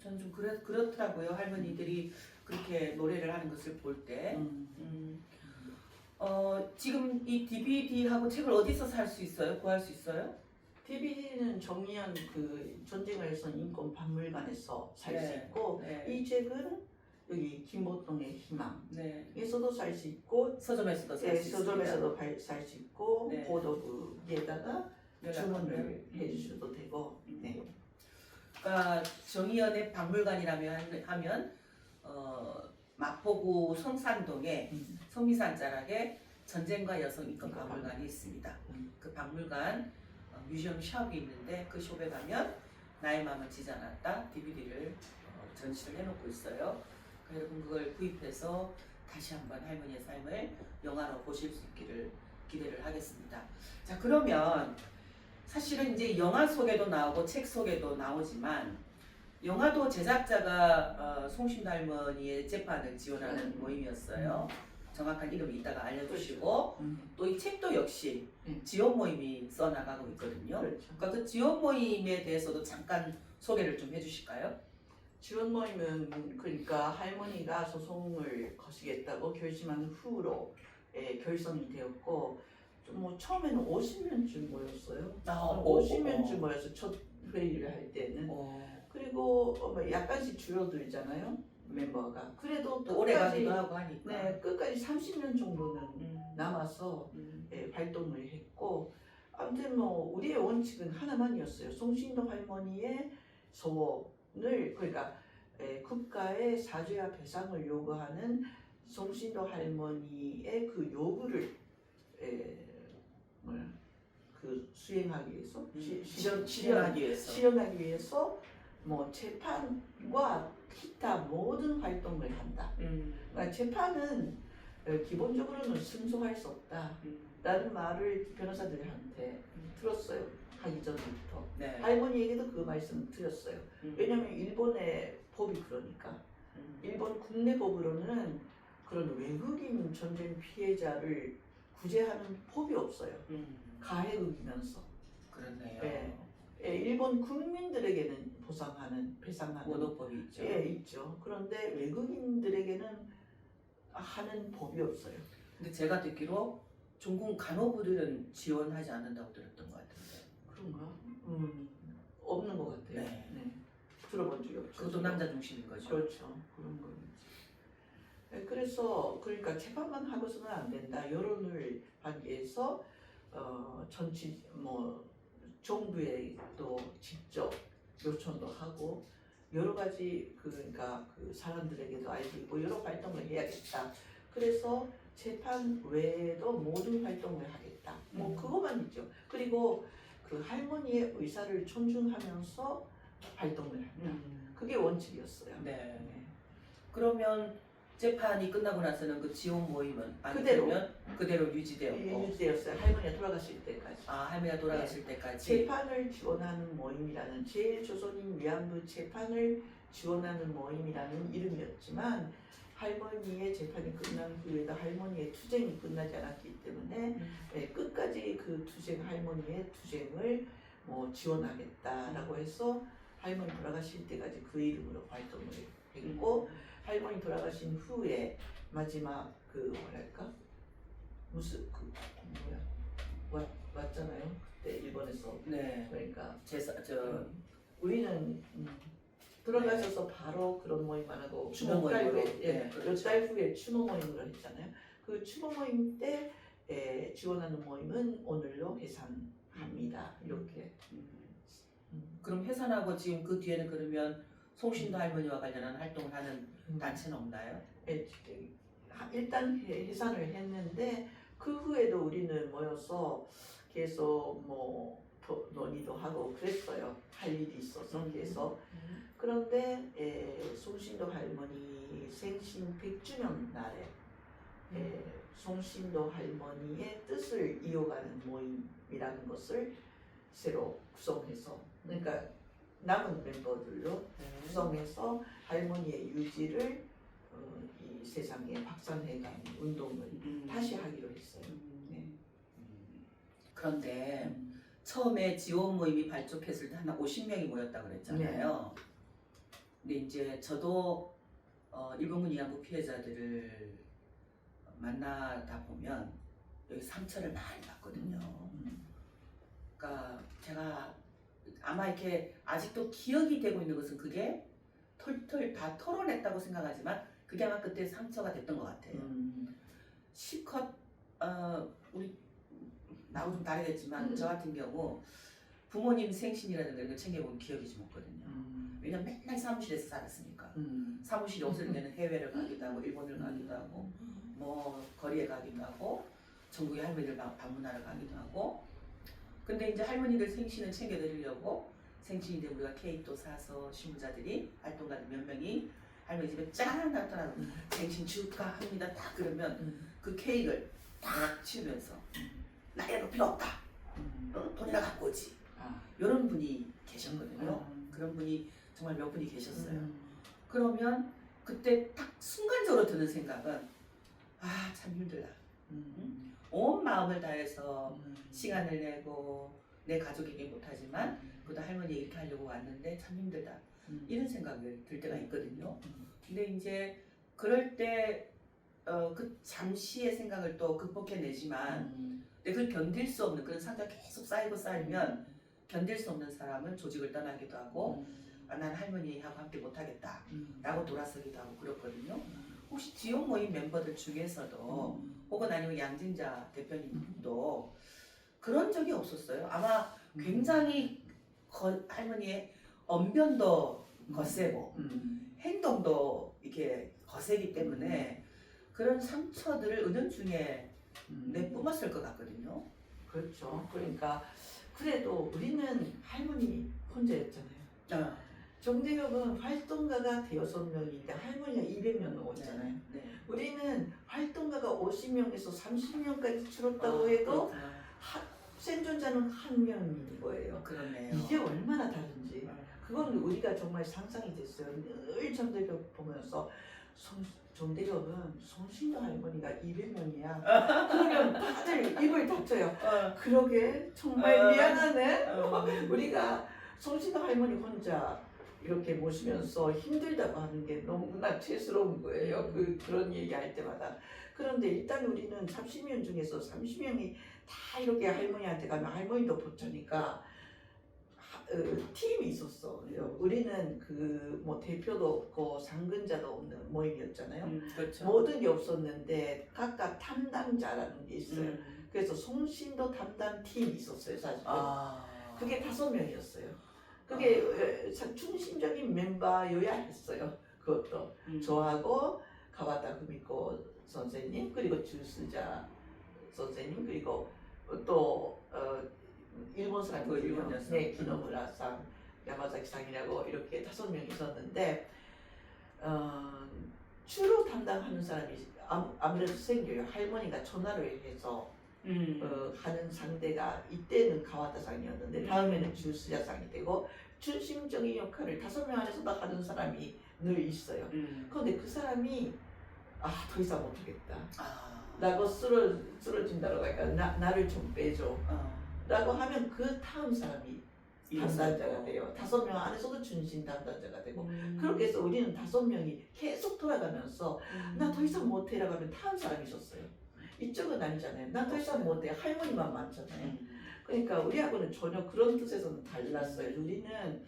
저는 좀 그렇더라고요. 할머니들이 그렇게 노래를 하는 것을 볼 때 지금 이 DVD하고 책을 어디서 살 수 있어요? 구할 수 있어요? DVD는 정리한 그 전쟁을 해서 인권 박물관에서 살 수 네. 있고 네. 이 책은 여기 김보동의 네. 희망에서도 살 수 있고 서점에서도 살 수 있습니다. 서점에서도 살 수 있고 네. 보도부에다가 주문을 해주셔도 되고. 네. 그러니까 정의연의 박물관이라면 하면 마포구 성산동에 성미산 자락에 전쟁과 여성 인권 박물관이 있습니다. 그 박물관 뮤지엄 숍이 있는데 그 숍에 가면 나의 마음은 지지 않았다 DVD를 전시를 해놓고 있어요. 여러분 그걸 구입해서 다시 한번 할머니의 삶을 영화로 보실 수 있기를 기대를 하겠습니다. 자, 그러면 사실은 이제 영화 속에도 나오고 책 속에도 나오지만 영화도 제작자가 송신도 할머니의 재판을 지원하는 모임이었어요. 정확한 이름이 이따가 알려주시고 또 이 책도 역시 지원 모임이 써나가고 있거든요. 그렇죠. 그러니까 그 지원 모임에 대해서도 잠깐 소개를 좀 해주실까요? 지원 모임은 그러니까 할머니가 소송을 거시겠다고 결심한 후로 결성이 되었고 뭐 처음에는 50명쯤 모였어요. 50명쯤 모여서 첫 회의를 할 때는 그리고 뭐 약간씩 줄어들잖아요 멤버가. 그래도 또 오래 가기도 하고 하니까. 네, 끝까지 30년 정도는 남아서 활동을 했고 아무튼 뭐 우리의 원칙은 하나만이었어요. 송신도 할머니의 소원을 그러니까 국가의 사죄와 배상을 요구하는 송신도 할머니의 그 요구를 그 수행하기 위해서 실현하기 위해서. 실현하기 위해서 뭐 재판과 기타 모든 활동을 한다. 그러니까 재판은 기본적으로는 승소할 수 없다라는 말을 변호사들한테 들었어요. 하기 전부터. 네. 할머니에게도 그 말씀을 드렸어요. 왜냐하면 일본의 법이 그러니까. 일본 국내 법으로는 그런 외국인 전쟁 피해자를 구제하는 법이 없어요. 가해의이면서. 그렇네요. 일본 국민들에게는 보상하는, 배상하는 모노법이 있죠. 있죠. 그런데 외국인들에게는 하는 법이 없어요. 근데 제가 듣기로 종군 간호부들은 지원하지 않는다고 들었던 것 같은데. 그런가? 없는 것 같아요. 네. 들어본 적이 없죠. 그것도 남자 중심인 거죠. 그렇죠. 그런 거죠. 그래서 그러니까 재판만 하고서는 안 된다. 여론을 하기 위해서 정치 정부에도 직접 요청도 하고 여러 가지 그러니까 그 사람들에게도 알리고 여러 활동을 해야겠다. 그래서 재판 외에도 모든 활동을 하겠다. 뭐 그거만 있죠. 그리고 그 할머니의 의사를 존중하면서 활동을 한다. 그게 원칙이었어요. 네. 그러면 재판이 끝나고 나서는 그 지원 모임은 그대로 유지되었고. 유지되었어요. 할머니가 돌아가실 때까지. 아, 할머니가 돌아가실 때까지. 재판을 지원하는 모임이라는 제일조선인 위안부 재판을 지원하는 모임이라는 이름이었지만 할머니의 재판이 끝난 후에도 할머니의 투쟁이 끝나지 않았기 때문에 끝까지 그 할머니의 투쟁을 지원하겠다라고 해서 할머니 돌아가실 때까지 그 이름으로 활동을 했고 할머니 돌아가신 후에 마지막 그 뭐랄까 무슨 그 왔잖아요. 그때 일본에서. 네. 그러니까 우리는 돌아가셔서 바로 그런 모임 안 하고 추모 모임으로. 몇 달 후에 추모 모임을 했잖아요. 그 추모 모임 때 지원하는 모임은 오늘로 해산합니다. 이렇게. 그럼 해산하고 지금 그 뒤에는 그러면 송신도 할머니와 관련한 활동을 하는 단체는 없나요? 일단 해산을 했는데 그 후에도 우리는 모여서 계속 논의도 하고 그랬어요. 할 일이 있어서 계속. 그런데 송신도 할머니 생신 100주년 날에 송신도 할머니의 뜻을 이어가는 모임이라는 것을 새로 구성해서 그러니까 남은 멤버들로 구성해서 할머니의 유지를 이 세상에 확산해가는 운동을 다시 하기로 했어요. 그런데 처음에 지원 모임이 발족했을 때 한 50명이 모였다고 그랬잖아요. 근데 이제 저도 일본군 위안부 피해자들을 만나다 보면 여기 상처를 많이 받거든요. 그러니까 제가 아마 이렇게 아직도 기억이 되고 있는 것은 그게 털털 다 털어냈다고 생각하지만 그게 아마 그때 상처가 됐던 것 같아요. 실컷 우리 나하고 좀 다르겠지만 저 같은 경우 부모님 생신이라든가 이런 거 챙겨본 기억이 좀 없거든요. 왜냐면 맨날 사무실에서 살았으니까. 사무실이 없을 때는 해외를 가기도 하고 일본을 가기도 하고 뭐 거리에 가기도 하고 전국의 할머니들 방문하러 가기도 하고 근데 이제 할머니들 생신을 챙겨드리려고 생신인데 우리가 케이크도 사서 신부자들이 활동가들 몇 명이 할머니 집에 짠 나타나서 생신 축하합니다 딱 그러면 그 케이크를 딱 치우면서 나이가 필요 없다 돈이나 갖고 오지 이런 분이 계셨거든요. 그런 분이 정말 몇 분이 계셨어요. 그러면 그때 딱 순간적으로 드는 생각은 아 참 힘들다. 온 마음을 다해서 시간을 내고 내 가족에게 못하지만 그래도 할머니 이렇게 하려고 왔는데 참 힘들다 이런 생각이 들 때가 있거든요. 근데 이제 그럴 때 그 잠시의 생각을 또 극복해내지만 근데 그걸 견딜 수 없는 그런 상처가 계속 쌓이면 견딜 수 없는 사람은 조직을 떠나기도 하고 난 할머니하고 함께 못하겠다 라고 돌아서기도 하고 그렇거든요. 혹시 지원 모임 멤버들 중에서도 혹은 아니면 양진자 대표님도 그런 적이 없었어요? 아마 굉장히 할머니의 언변도 거세고 행동도 이렇게 거세기 때문에 그런 상처들을 은연중에 내뿜었을 것 같거든요. 그렇죠. 그러니까 그래도 우리는 할머니 혼자였잖아요. 아, 정대협은 활동가가 대여섯 명인데 할머니가 200명 넘었잖아요. 네. 우리는 활동가가 50명에서 30명까지 줄었다고 해도 생존자는 한 명인 거예요. 그러네요. 이게 얼마나 다른지. 그건 우리가 정말 상상이 됐어요. 늘 정대협 보면서 정대협은 송신도 할머니가 200명이야. 그러면 다들 입을 닫혀요. 그러게 정말 미안하네. 우리가 송신도 할머니 혼자 이렇게 모시면서 힘들다고 하는 게 너무나 죄스러운 거예요. 그런 얘기할 때마다. 그런데 일단 우리는 30명 중에서 30명이 다 이렇게 할머니한테 가면 할머니도 보자니까 팀이 있었어. 우리는 뭐 대표도 없고 상근자도 없는 모임이었잖아요. 그렇죠. 모든 게 없었는데 각각 담당자라는 게 있어요. 그래서 송신도 담당 팀이 있었어요, 사실. 그게 5명이었어요. 그게 중심적인 멤버여야 했어요. 그것도 저하고 가와타 구미코 선생님, 그리고 주스자 선생님, 그리고 또 일본 사람들이요. 네, 기노무라상, 야마자키상이라고 이렇게 5명 있었는데 주로 담당하는 사람이 아무래도 생겨요. 할머니가 전화를 해서 하는 상대가 이때는 가와타상이었는데 다음에는 주스자상이 되고 중심적인 역할을 5명 안에서도 하는 사람이 늘 있어요. 그런데 그 사람이 더 이상 못하겠다 라고 쓰러진다고 하니까 나를 좀 빼줘 라고 하면 그 다음 사람이 담당자가 돼요. 5명 안에서도 중심 담당자가 되고 그렇게 해서 우리는 5명이 계속 돌아가면서 나 더 이상 못해라고 하면 다음 사람이 있었어요. 이쪽은 아니잖아요. 나 더 이상 못해. 할머니만 많잖아요. 그러니까 우리하고는 전혀 그런 뜻에서는 달랐어요. 우리는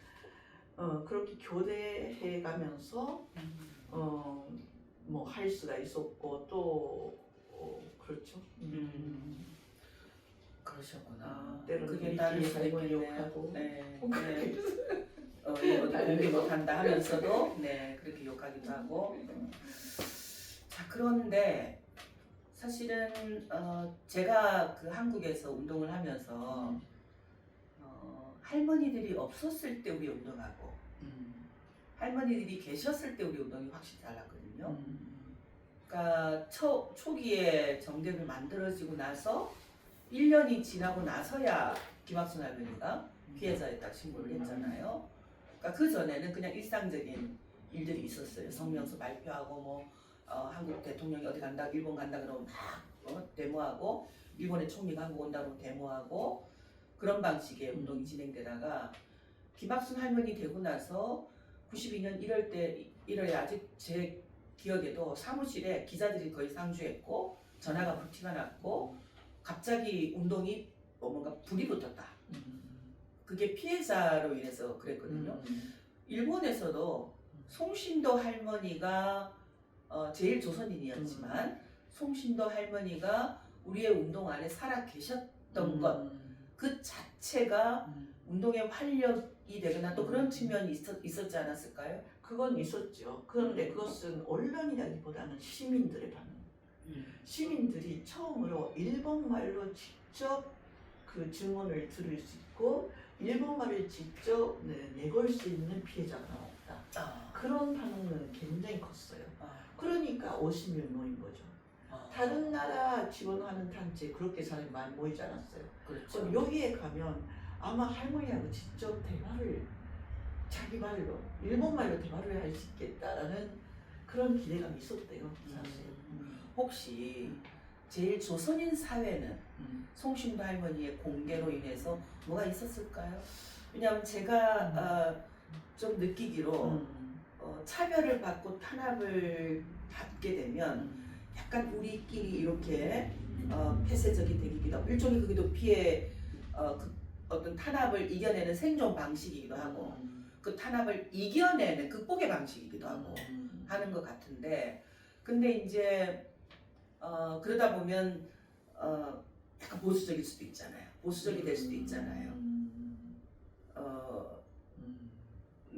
그렇게 교대해 가면서 뭐 할 수가 있었고 또 그렇죠. 그러셨구나. 때로는 그게 나를 할머니 욕하고 네. 공개 못한다 하면서도 그렇게 욕하기도 하고. 자, 그런데 사실은 제가 그 한국에서 운동을 하면서 할머니들이 없었을 때 우리 운동하고 할머니들이 계셨을 때 우리 운동이 확실히 달랐거든요. 그러니까 초기에 정대를 만들어지고 나서 1년이 지나고 나서야 김학순 할머니가 피해자에 딱 신고를 했잖아요. 그러니까 그 전에는 그냥 일상적인 일들이 있었어요. 성명서 발표하고 뭐 한국 대통령이 어디 간다, 일본 간다 그러면 막 데모하고 일본의 총리가 한국 온다고 데모하고 그런 방식의 운동이 진행되다가 김학순 할머니 되고 나서 92년 1월에 아직 제 기억에도 사무실에 기자들이 거의 상주했고 전화가 불티가 났고 갑자기 운동이 뭔가 불이 붙었다. 그게 피해자로 인해서 그랬거든요. 일본에서도 송신도 할머니가 제일 조선인이었지만 송신도 할머니가 우리의 운동 안에 살아 계셨던 것 그 자체가 운동의 활력이 되거나 또 그런 측면이 있었지 않았을까요? 그건 있었죠. 그런데 그것은 언론이라기보다는 시민들의 반응. 시민들이 처음으로 일본말로 직접 그 증언을 들을 수 있고 일본말을 직접 내걸 수 있는 피해자가 나왔다. 그런 반응은 굉장히 컸어요. 그러니까 50명 모인 거죠. 다른 나라 지원하는 단체 그렇게 사람이 많이 모이지 않았어요. 그렇죠. 그럼 여기에 가면 아마 할머니하고 직접 대화를 자기 말로 일본말로 대화를 할 수 있겠다라는 그런 기대감이 있었대요. 사실. 혹시 제일 조선인 사회는 송신도 할머니의 공개로 인해서 뭐가 있었을까요? 왜냐하면 제가 좀 느끼기로 차별을 받고 탄압을 받게 되면 약간 우리끼리 이렇게 폐쇄적이 되기도 하고 일종의 그게도 피해 어떤 탄압을 이겨내는 생존 방식이기도 하고 그 탄압을 이겨내는 극복의 방식이기도 하고 하는 것 같은데 근데 이제 그러다 보면 약간 보수적일 수도 있잖아요. 보수적이 될 수도 있잖아요.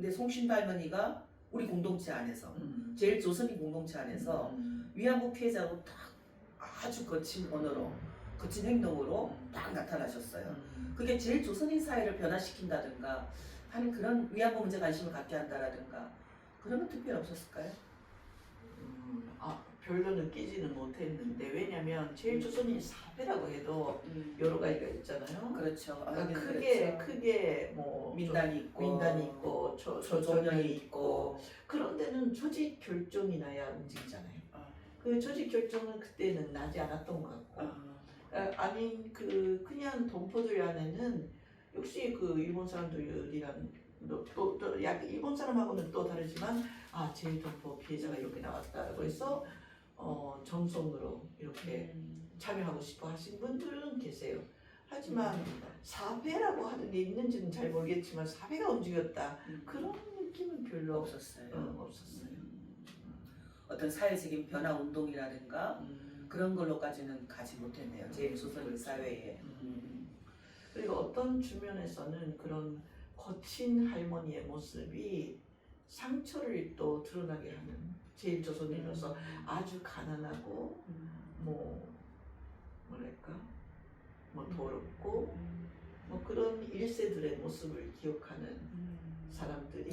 근데 송신도 할머니가 우리 공동체 안에서 제일 조선인 공동체 안에서 위안부 피해자로 딱 아주 거친 언어로 거친 행동으로 딱 나타나셨어요. 그게 제일 조선인 사회를 변화시킨다든가 하는 그런 위안부 문제 관심을 갖게 한다라든가 그런 건 특별히 없었을까요? 별로 느끼지는 못했는데 왜냐면 제일 조선인 사회라고 해도 여러 가지가 있잖아요. 그렇죠. 그러니까 그렇죠. 크게 뭐 민단이 있고 민단이 있고 조정이 있고 그런 데는 조직 결정이 나야 움직이잖아요. 어. 그 조직 결정은 그때는 나지 않았던 것 같고 아닌 그냥 동포들 안에는 역시 그 일본 사람들이란 또 일본 사람하고는 또 다르지만 제일 동포 피해자가 이렇게 나왔다고 해서 정성으로 이렇게 참여하고 싶어 하신 분들은 계세요. 하지만 사회라고 하는 게 있는지는 잘 모르겠지만 사회가 움직였다 그런 느낌은 별로 없었어요. 없었어요. 어떤 사회적인 변화 운동이라든가 그런 걸로까지는 가지 못했네요. 제일 조선인 사회에. 그리고 어떤 주변에서는 그런 거친 할머니의 모습이 상처를 또 드러나게 하는 제일 조선인으로서 아주 가난하고 뭐랄까 더럽고 그런 일세들의 모습을 기억하는 사람들이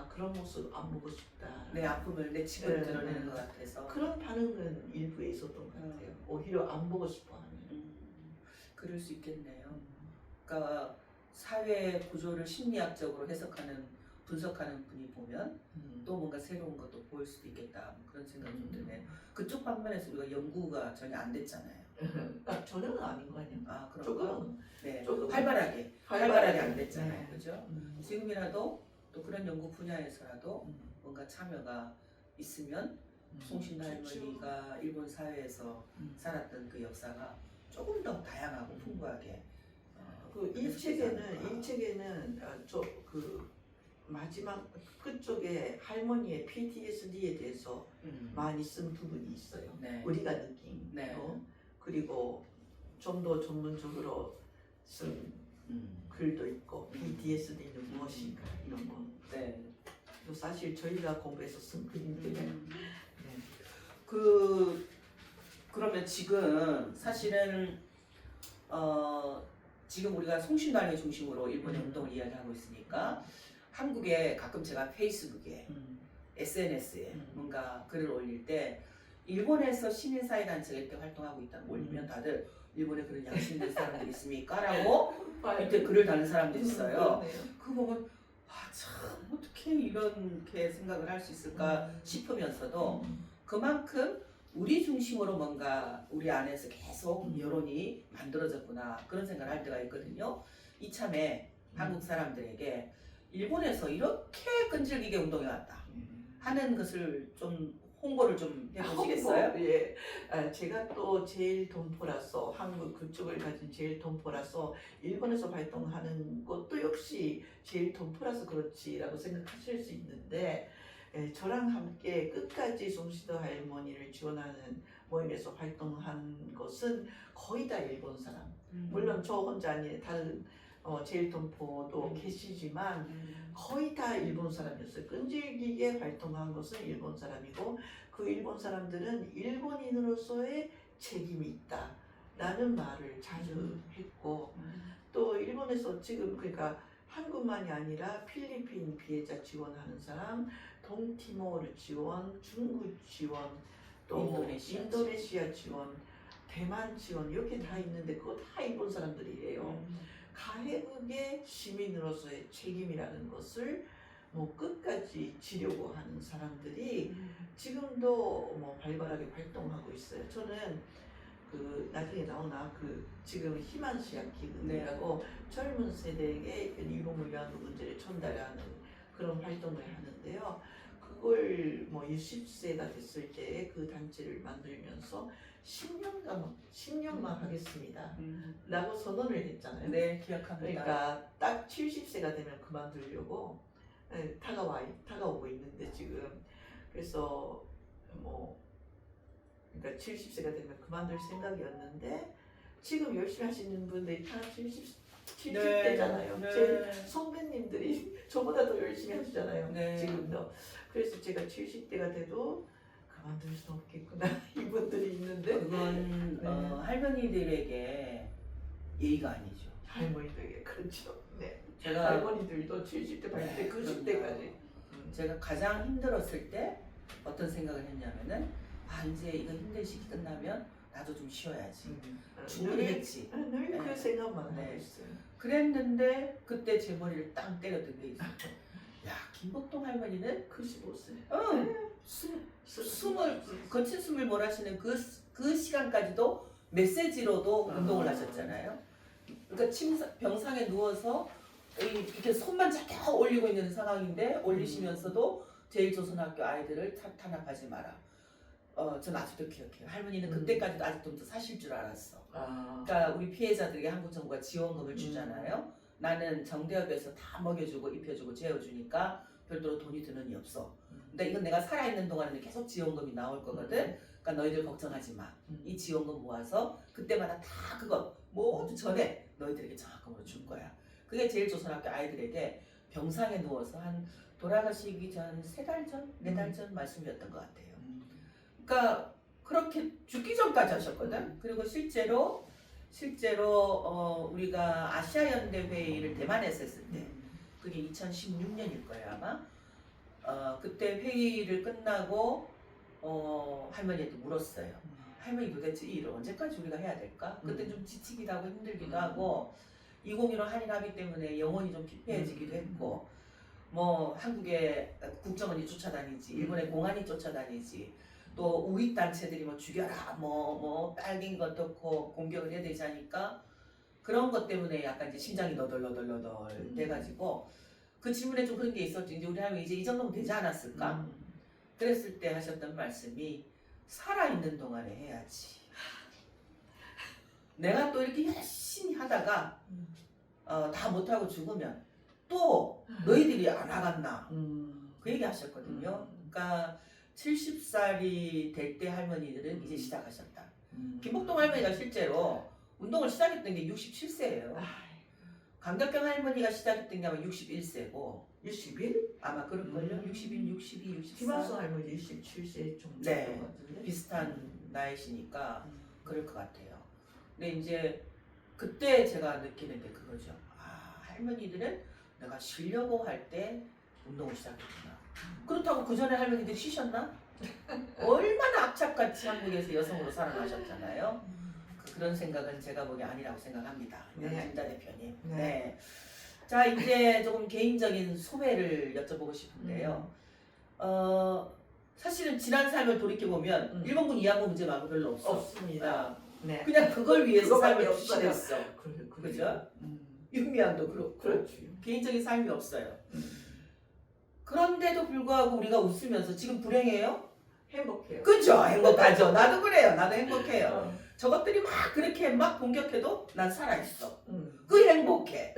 그런 모습 안 보고 싶다. 내 아픔을 내 치부를 드러내는 것 같아서 그런 반응은 일부에 있었던 것 같아요. 오히려 안 보고 싶어하는. 그럴 수 있겠네요. 그러니까 사회 구조를 심리학적으로 해석하는 분석하는 분이 보면 또 뭔가 새로운 것도 보일 수도 있겠다 그런 생각이 좀 드네요. 그쪽 방면에서 우리가 연구가 전혀 안 됐잖아요. 전혀는 아닌 거 아니에요? 그런가? 네, 조금 활발하게 안 됐잖아요. 네. 그죠? 지금이라도 또 그런 연구 분야에서라도 뭔가 참여가 있으면 송신 할머니가 일본 사회에서 살았던 그 역사가 조금 더 다양하고 풍부하게 이 책에는 마지막 끝쪽에 할머니의 PTSD에 대해서 많이 쓴 부분이 있어요. 네. 우리가 느낀 그리고 좀 더 전문적으로 쓴 글도 있고 PTSD는 무엇인가 이런 거. 네. 사실 저희가 공부해서 쓴 글인데 그러면 지금 사실은 지금 우리가 송신도 할머니 중심으로 일본의 운동을 이야기하고 있으니까 한국에 가끔 제가 페이스북에 SNS에 뭔가 글을 올릴 때 일본에서 시민사회단체가 이렇게 활동하고 있다고 올리면 다들 일본에 그런 양심된 사람들이 있습니까? 라고 밑에 글을 다는 사람들이 있어요. 그거 보면 참 어떻게 이렇게 생각을 할 수 있을까 싶으면서도 그만큼 우리 중심으로 뭔가 우리 안에서 계속 여론이 만들어졌구나 그런 생각을 할 때가 있거든요. 이참에 한국 사람들에게 일본에서 이렇게 끈질기게 운동해 왔다 하는 것을 좀 홍보를 좀 해보시겠어요? 예. 제가 또 제일 동포라서 한국 그쪽을 가진 제일 동포라서 일본에서 활동하는 것도 역시 제일 동포라서 그렇지라고 생각하실 수 있는데 저랑 함께 끝까지 송신도 할머니를 지원하는 모임에서 활동한 것은 거의 다 일본 사람. 물론 저 혼자 아닌 다른 제일 동포도 계시지만 거의 다 일본 사람이었어요. 끈질기게 활동한 것은 일본 사람이고 그 일본 사람들은 일본인으로서의 책임이 있다라는 말을 자주 했고 또 일본에서 지금 그러니까 한국만이 아니라 필리핀 피해자 지원하는 사람, 동티모르 지원, 중국 지원, 또 인도네시아 지원, 대만 지원 이렇게 다 있는데 그거 다 일본 사람들이에요. 가해국의 시민으로서의 책임이라는 것을 끝까지 지려고 하는 사람들이 지금도 발발하게 활동하고 있어요. 저는 나중에 나오나 지금 희만시약 기금이라고 젊은 세대에게 일본 위안부 문제를 전달하는 그런 활동을 하는데요. 그걸 60세가 됐을 때 그 단체를 만들면서 10년만 하겠습니다. 라고 선언을 했잖아요. 네, 기억합니다. 그러니까 딱 70세가 되면 그만두려고 다가오고 있는데 지금 그래서 그러니까 70세가 되면 그만둘 생각이었는데 지금 열심히 하시는 분들이 다 70대잖아요. 제 선배님들이 저보다 더 열심히 하시잖아요. 네. 지금도. 그래서 제가 70대가 돼도 그만둘 수 없겠구나 이분들이 있는데 그건 네. 할머니들에게 예의가 아니죠. 할머니들에게 그렇죠. 네. 제가 할머니들도 70대, 80대, 90대까지. 제가 가장 힘들었을 때 어떤 생각을 했냐면은 이제 이거 힘든 시기 끝나면 나도 좀 쉬어야지. 충분히 했지. 늘 그 네. 생각만 네. 하고 있어요. 그랬는데 그때 제 머리를 땅 때렸던 게 있어요. 야, 김복동 할머니는 95세. 숨을 거친 숨을 몰아쉬는 그 시간까지도 메시지로도 운동을 하셨잖아요. 그러니까 병상에 누워서 이렇게 손만 잡혀 올리고 있는 상황인데 올리시면서도 제일조선학교 아이들을 탄압하지 마라. 전 아직도 기억해요. 할머니는 그때까지도 아직도 사실 줄 알았어. 그러니까 우리 피해자들에게 한국 정부가 지원금을 주잖아요. 나는 정대협에서 다 먹여주고 입혀주고 재워주니까 별도로 돈이 드는 이 없어. 근데 이건 내가 살아있는 동안에는 계속 지원금이 나올 거거든. 그러니까 너희들 걱정하지 마. 이 지원금 모아서 그때마다 다 그거 모두 전에 너희들에게 장학금으로 줄 거야. 그게 제일조선학교 아이들에게 병상에 누워서 한 돌아가시기 전 3달 전, 4달 전 말씀이었던 것 같아요. 그러니까 그렇게 죽기 전까지 하셨거든. 그리고 실제로 우리가 아시아연대 회의를 대만에서 했을 때 그게 2016년일 거예요 아마. 그때 회의를 끝나고 할머니한테 물었어요. 할머니 도대체 이 일을 언제까지 우리가 해야 될까? 그때 좀 지치기도 하고 힘들기도 하고 2015 한일합의 때문에 영혼이 좀 피폐해지기도 했고 뭐 한국의 국정원이 쫓아다니지 일본의 공안이 쫓아다니지 또 우익 단체들이 뭐 죽여라 뭐 빨갱이 어떻고 공격을 해야 되지 않으니까 그런 것 때문에 약간 이제 심장이 너덜너덜 돼가지고 그 질문에 좀 그런 게 있었지. 이제 우리 할머니 이제 이 정도면 되지 않았을까? 그랬을 때 하셨던 말씀이 살아있는 동안에 해야지. 내가 또 이렇게 열심히 하다가 다 못하고 죽으면 또 너희들이 안 하갔나? 그 얘기 하셨거든요. 그러니까 70살이 될 때 할머니들은 이제 시작하셨다. 김복동 할머니가 실제로 운동을 시작했던 게 67세예요. 강덕경 할머니가 시작했던 게 아마 61세고 61? 아마 그럴걸요? 61, 62, 64 김학수 할머니 67세 정도 네. 것 같은데? 비슷한 나이시니까 그럴 것 같아요. 근데 이제 그때 제가 느끼는 게 그거죠. 할머니들은 내가 쉬려고 할 때 운동을 시작했구나. 그렇다고 그 전에 할머니들이 쉬셨나? 얼마나 악착같이 한국에서 여성으로 살아나셨잖아요. 그런 생각은 제가 보기 아니라고 생각합니다. 양진자 대표님. 네. 자 이제 조금 개인적인 소회를 여쭤보고 싶은데요. 사실은 지난 삶을 돌이켜 보면 일본군 위안부 문제 말고 별로 없어. 없습니다. 네. 그냥 그걸 위해서 삶을 없어요. 추진했어. 그죠? 음. 윤미향도 그렇고 그렇지. 개인적인 삶이 없어요. 그런데도 불구하고 우리가 웃으면서 지금 불행해요? 행복해요. 그죠? 행복하죠. 나도 그래요. 나도 행복해요. 저것들이 막 그렇게 막 공격해도 난 살아있어. 그 행복해.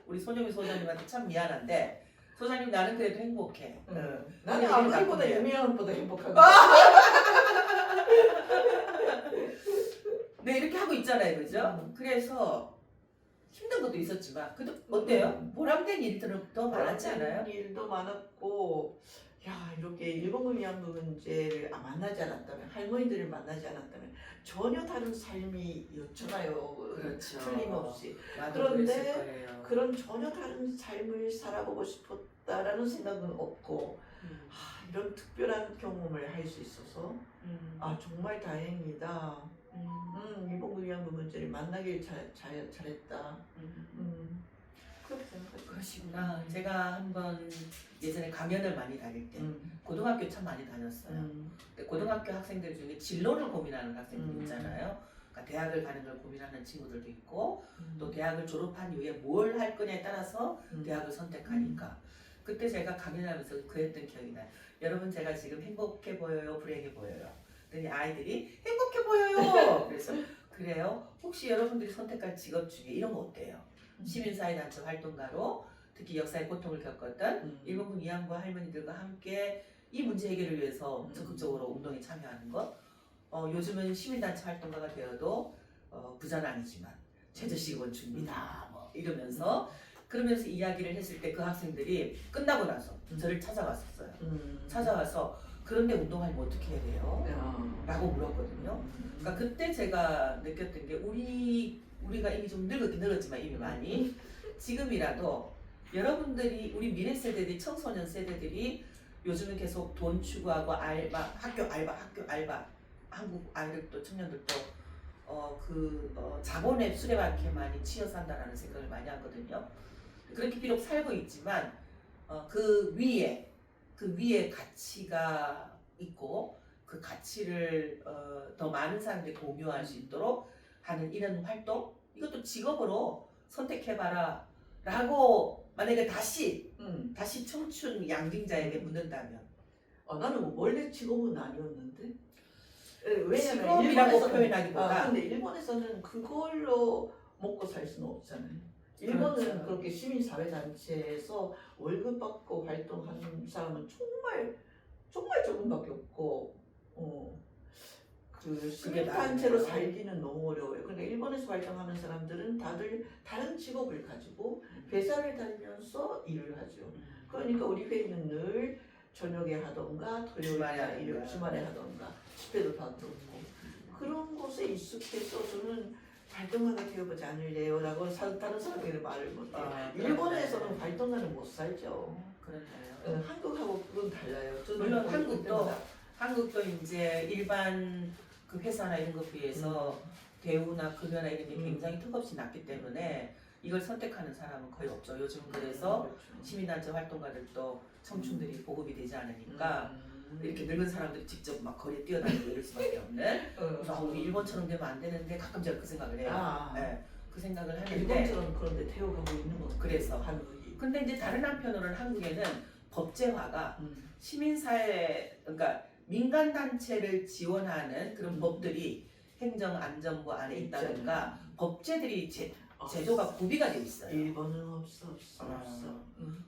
우리 손영미 소장님한테 참 미안한데 소장님 나는 그래도 행복해. 나는 아무리보다 유미양보다 행복한 거. 네 이렇게 하고 있잖아요. 그죠? 그래서 힘든 것도 있었지만 그래도 어때요? 보람된 일들은 더 많았지 않아요? 일도 많았고 야 이렇게 일본군 위안부 문제를 만나지 않았다면 할머니들을 만나지 않았다면 전혀 다른 삶이었잖아요. 그렇죠. 틀림없이. 나도 그런데 그랬을 거예요. 그런 전혀 다른 삶을 살아보고 싶었다라는 생각은 없고 이런 특별한 경험을 할 수 있어서 정말 다행이다. 일본군 위안부 문제를 만나길 잘했다. 그렇게 생각하죠. 그러시구나. 제가 한번 예전에 강연을 많이 다닐 때 고등학교 참 많이 다녔어요. 근데 고등학교 학생들 중에 진로를 고민하는 학생들 있잖아요. 그러니까 대학을 가는 걸 고민하는 친구들도 있고 또 대학을 졸업한 이후에 뭘 할 거냐에 따라서 대학을 선택하니까 그때 제가 강연하면서 그랬던 기억이 나요. 여러분 제가 지금 행복해 보여요? 불행해 보여요? 그랬더니 아이들이 행복해 보여요! 그래서 그래요? 혹시 여러분들이 선택한 직업 중에 이런 거 어때요? 시민사회단체 활동가로 특히 역사의 고통을 겪었던 일본군 위안부 할머니들과 함께 이 문제 해결을 위해서 적극적으로 운동에 참여하는 것 요즘은 시민단체 활동가가 되어도 부자는 아니지만 최저시급은 줍니다 뭐 이러면서 그러면서 이야기를 했을 때 그 학생들이 끝나고 나서 저를 찾아왔었어요. 찾아와서 그런데 운동하려면 어떻게 해야 돼요? 라고 물었거든요. 그러니까 그때 제가 느꼈던 게 우리가 이미 좀 늙었지만 이미 많이 지금이라도 여러분들이 우리 미래 세대들이 청소년 세대들이 요즘은 계속 돈 추구하고 학교 알바 한국 아이들도 청년들도 자본의 수레바퀴에 많이 치여 산다라는 생각을 많이 하거든요. 그렇게 비록 살고 있지만 그 위에 가치가 있고 그 가치를 더 많은 사람들이 공유할 수 있도록 하는 이런 활동 이것도 직업으로 선택해봐라 라고 만약에 다시 청춘 양딩자에게 묻는다면 나는 뭐 원래 직업은 아니었는데 왜냐면 직업이라고 일본에서는- 표현하기보다 근데 일본에서는 그걸로 먹고 살 수는 없잖아요. 일본은 그렇죠. 그렇게 시민사회단체에서 월급 받고 활동하는 사람은 정말 조금밖에 없고, 그 시민단체로 나아요. 살기는 너무 어려워요. 그러니까 일본에서 활동하는 사람들은 다들 다른 직업을 가지고 회사를 다니면서 일을 하죠. 그러니까 우리 회의는 늘 저녁에 하던가 토요일에 주말에 하던가 집회도 다 그렇고 그런 곳에 익숙해서 저는 활동가가 되어보지 않을래요 라고 다른 사람에게 말을 못해요. 일본에서는 활동가는 못 살죠. 그렇네요. 한국하고 그건 달라요. 저는 물론 거기 볼 때마다 한국도 이제 일반 그 회사나 이런 것에 비해서 대우나 급여나 이런 게 굉장히 턱없이 낮기 때문에 이걸 선택하는 사람은 거의 없죠. 요즘 그래서 그렇죠. 시민단체 활동가들도 청춘들이 보급이 되지 않으니까 이렇게 늙은 사람들이 직접 막 거리에 뛰어다니고 이럴 수밖에 없는. 그래서 우리 일본처럼 되면 안 되는데 가끔 제가 그 생각을 해요. 네, 그 생각을 하는데 일본처럼 그런데 태워가고 있는 거 그래서 한국이. 근데 이제 다른 한편으로는 한국에는 법제화가 시민사회 그러니까 민간 단체를 지원하는 그런 법들이 행정안전부 안에 있다든가 법제들이 제도가 구비가 돼 있어요. 일본은 없어.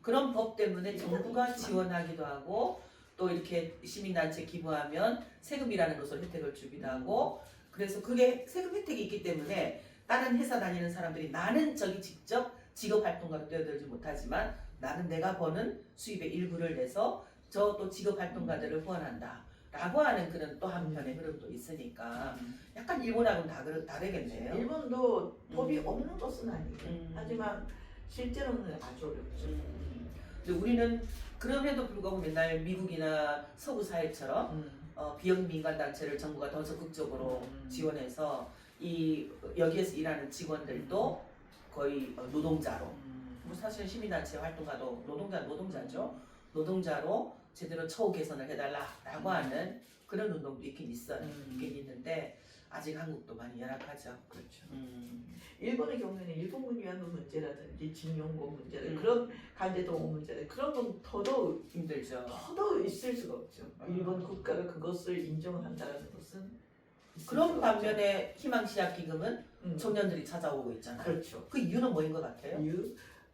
그런 법 때문에 정부가 지원하기도 하고 또 이렇게 시민단체 기부하면 세금이라는 것을 혜택을 주기도 하고 그래서 그게 세금 혜택이 있기 때문에 다른 회사 다니는 사람들이 나는 저기 직접 직업활동가로 뛰어들지 못하지만 나는 내가 버는 수입의 일부를 내서 저 또 직업활동가들을 후원한다 라고 하는 그런 또 한편의 흐름도 있으니까 약간 일본하고는 다르겠네요. 일본도 법이 없는 것은 아니에요. 하지만 실제로는 아주 어렵죠. 근데 우리는 그럼에도 불구하고 맨날 미국이나 서구 사회처럼 비영 민간 단체를 정부가 더 적극적으로 지원해서 여기에서 일하는 직원들도 거의 노동자로 뭐 사실 시민단체 활동가도 노동자죠. 노동자로 제대로 처우 개선을 해달라라고 하는 그런 운동도 있긴 있는데 아직 한국도 많이 열악하죠. 그렇죠. 일본의 경우에는 일본군 위안부 문제라든지 징용고 문제들 음. 그런 간제동원 문제들 그런 건 더더욱 힘들죠. 있을 수가 없죠. 일본 국가가 그것을 인정한다는 것은 있을 그런 수가 반면에 희망시약 기금은 없죠. 청년들이 찾아오고 있잖아요. 그렇죠. 그 이유는 뭐인 것 같아요?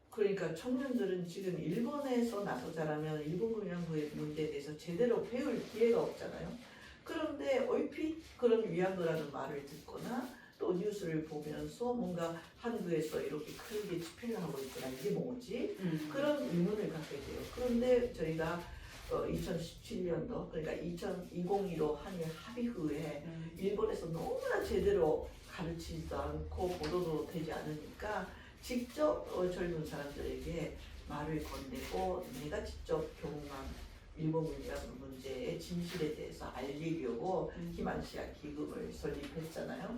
그러니까 청년들은 지금 일본에서 나서자라면 일본군 위안부의 문제에 대해서 제대로 배울 기회가 없잖아요. 그런데 얼핏 그런 위안부라는 말을 듣거나 또 뉴스를 보면서 뭔가 한국에서 이렇게 크게 집회를 하고 있구나 이게 뭐지? 그런 의문을 갖게 돼요. 그런데 저희가 2017년도 그러니까 2015 한일 합의 후에 일본에서 너무나 제대로 가르치지도 않고 보도도 되지 않으니까 직접 젊은 사람들에게 말을 건네고 내가 직접 경험한 일본 위안부 문제의 진실에 대해서 알리려고 희망시약 기금을 설립했잖아요.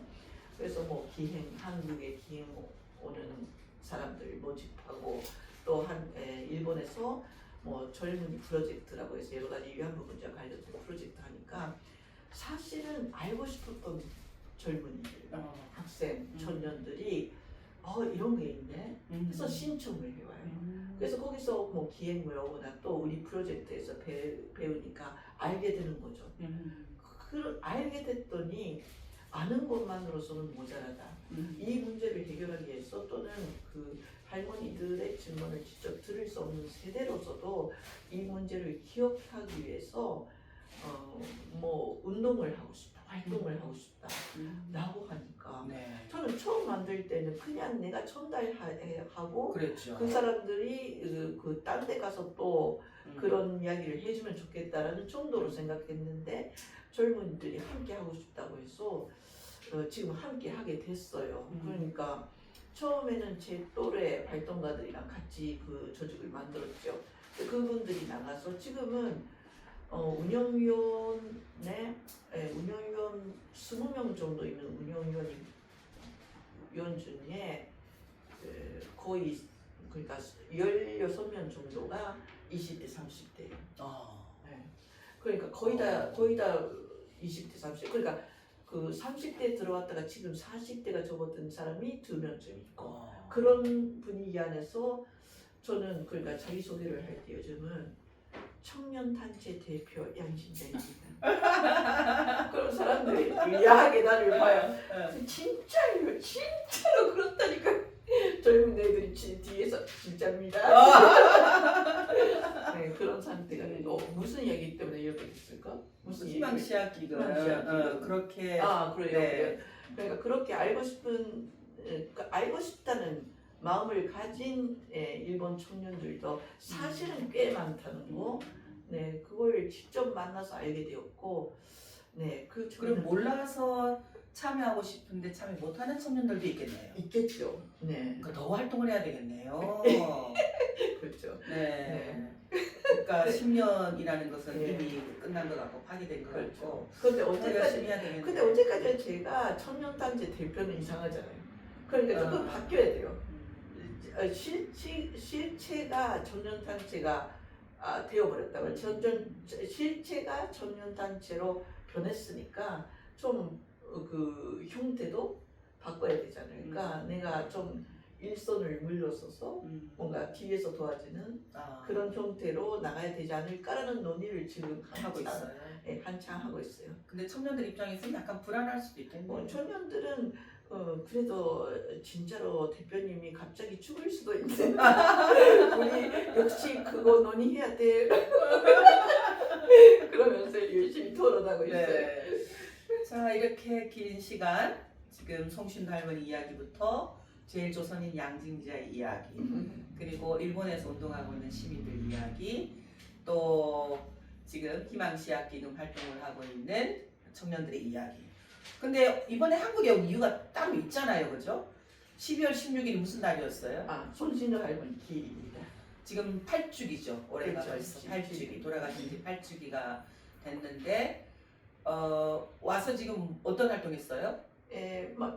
그래서 뭐 한국에 기행 오는 사람들 모집하고 또 일본에서 뭐 젊은이 프로젝트라고 해서 여러 가지 위안부 문제와 관련된 프로젝트 하니까 사실은 알고 싶었던 젊은이들, 학생, 청년들이 이런 게 있네. 그래서 신청을 해와요. 그래서 거기서 뭐 기획을 오거나 또 우리 프로젝트에서 배우니까 알게 되는 거죠. 알게 됐더니 아는 것만으로서는 모자라다. 이 문제를 해결하기 위해서 또는 그 할머니들의 질문을 직접 들을 수 없는 세대로서도 이 문제를 기억하기 위해서 뭐 운동을 하고 싶다, 활동을 하고 싶다 라고 하니까 네. 저는 처음 만들 때는 그냥 내가 전달하고 그랬죠. 그 사람들이 그 딴 데 가서 또 그런 이야기를 해주면 좋겠다라는 정도로 생각했는데 젊은이들이 함께 하고 싶다고 해서 지금 함께 하게 됐어요. 그러니까 처음에는 제 또래 활동가들이랑 같이 그 조직을 만들었죠. 그분들이 나가서 지금은 운영위원회, 운영위원 20명 정도 있는 운영위원 중에 거의 그러니까 16명 정도가 20대, 30대예요. 그러니까 거의 다 20대, 30대. 그러니까 그 30대 들어왔다가 지금 40대가 접어든 사람이 2명쯤 있고 그런 분위기 안에서 저는 그러니까 자기소개를 할 때 요즘은 청년단체 대표 양신자입니다. 그런 사람들이 의아하게 나를 봐요. 진짜요? 진짜로 그렇다니까. 젊은 애들이 뒤에서 진짜입니다. 네, 그런 상태가 무슨 얘기 때문에 이렇게 됐을까? 무슨 희망 씨앗기금 그렇게 그래요. 네. 그러니까 그렇게 알고 싶다는 마음을 가진 일본 청년들도 사실은 꽤 많다는 거. 네, 그걸 직접 만나서 알게 되었고, 네, 그리고 몰라서 참여하고 싶은데 참여 못하는 청년들도 있겠네요. 있겠죠. 네. 그러니까 더 활동을 해야 되겠네요. 그렇죠. 네. 그러니까 10년이라는 것은 네. 이미 끝난 것 같고 파기된 것 같고. 근데 더 언제까지? 열심히 해야 되겠네요. 근데 언제까지 제가 청년단체 대표는 이상하잖아요. 그러니까 조금 바뀌어야 돼요. 실체가 청년단체가 되어버렸다고. 실체가 청년단체로 변했으니까 좀 그 형태도 바꿔야 되잖아요. 그러니까 내가 좀 일선을 물러서서 뭔가 뒤에서 도와주는 그런 형태로 나가야 되지 않을까라는 논의를 지금 하고 있어요. 네, 한창 하고 있어요. 근데 청년들 입장에서는 약간 불안할 수도 있겠네요. 청년들은 그래도 진짜로 대표님이 갑자기 죽을 수도 있는 우리 역시 그거 논의해야 돼. 그러면서 열심히 토론하고 있어요. 네. 자, 이렇게 긴 시간 지금 송신 할머니 이야기부터 제일 조선인 양징자의 이야기, 그리고 일본에서 운동하고 있는 시민들 이야기, 또 지금 희망시앗기금 활동을 하고 있는 청년들의 이야기. 근데 이번에 한국에 온 이유가 따로 있잖아요, 그죠? 12월 16일이 무슨 날이었어요? 손신우 할머니 기일입니다. 지금 8주기죠. 올해가 그렇죠. 벌써 8주기, 돌아가신 지 8주기가 됐는데 와서 지금 어떤 활동했어요?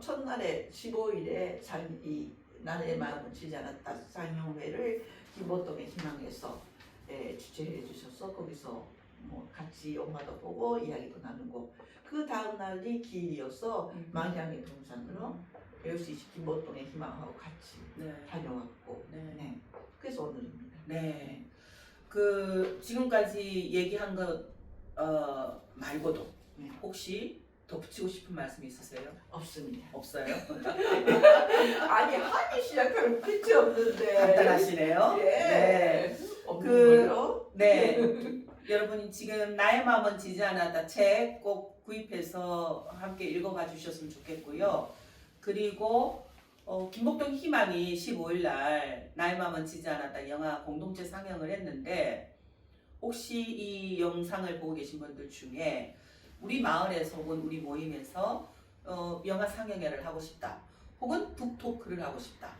첫날에 15일에 이 나의 마음은 지지 않았다 상영회를 김보동의 희망에서 주최해 주셔서 거기서 뭐 같이 영화도 보고 이야기도 나누고 그 다음 날이 기일이어서 망향의 동산으로 역시 김보동의 희망하고 같이 다녀왔고 네. 그래서 오늘입니다. 네. 그 지금까지 얘기한 것 말고도 혹시 덧붙이고 싶은 말씀 있으세요? 없습니다. 없어요? 아니 하기 시작하면 끝이 없는데 간단하시네요. 네. 없는 거요? 네. 여러분이 지금 나의 마음은 지지 않았다 책 꼭 구입해서 함께 읽어봐 주셨으면 좋겠고요. 그리고 김복동 희망이 15일 날 나의 마음은 지지 않았다 영화 공동체 상영을 했는데 혹시 이 영상을 보고 계신 분들 중에 우리 마을에서 혹은 우리 모임에서 영화 상영회를 하고 싶다 혹은 북토크를 하고 싶다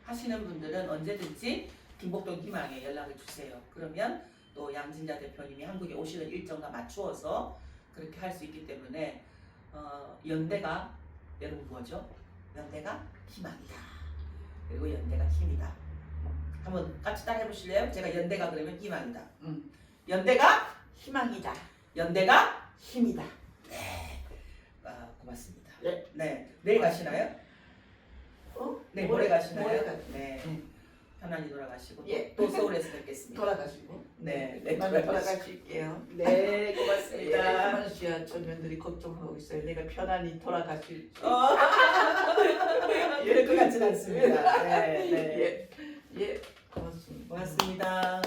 하시는 분들은 언제든지 김복동 희망에 연락을 주세요. 그러면 또 양진자 대표님이 한국에 오시는 일정과 맞추어서 그렇게 할 수 있기 때문에 연대가 여러분 뭐죠? 연대가 희망이다. 그리고 연대가 힘이다. 한번 같이 따라 해보실래요? 제가 연대가 그러면 희망이다. 연대가 희망이다. 연대가 힘이다. 네. 고맙습니다. 네. 네. 내일 가시나요? 네, 모레 가시나요? 모레 가죠. 네. 편안히 돌아가시고 또 서울에서 뵙겠습니다. 돌아가시고 네, 많이 돌아가실게요. 네, 고맙습니다. 희망 씨와 청년들이 걱정하고 있어요. 내가 편안히 돌아가실지. 그럴 것 같진 않습니다. 네, 네. 예, 고맙습니다. 고맙습니다.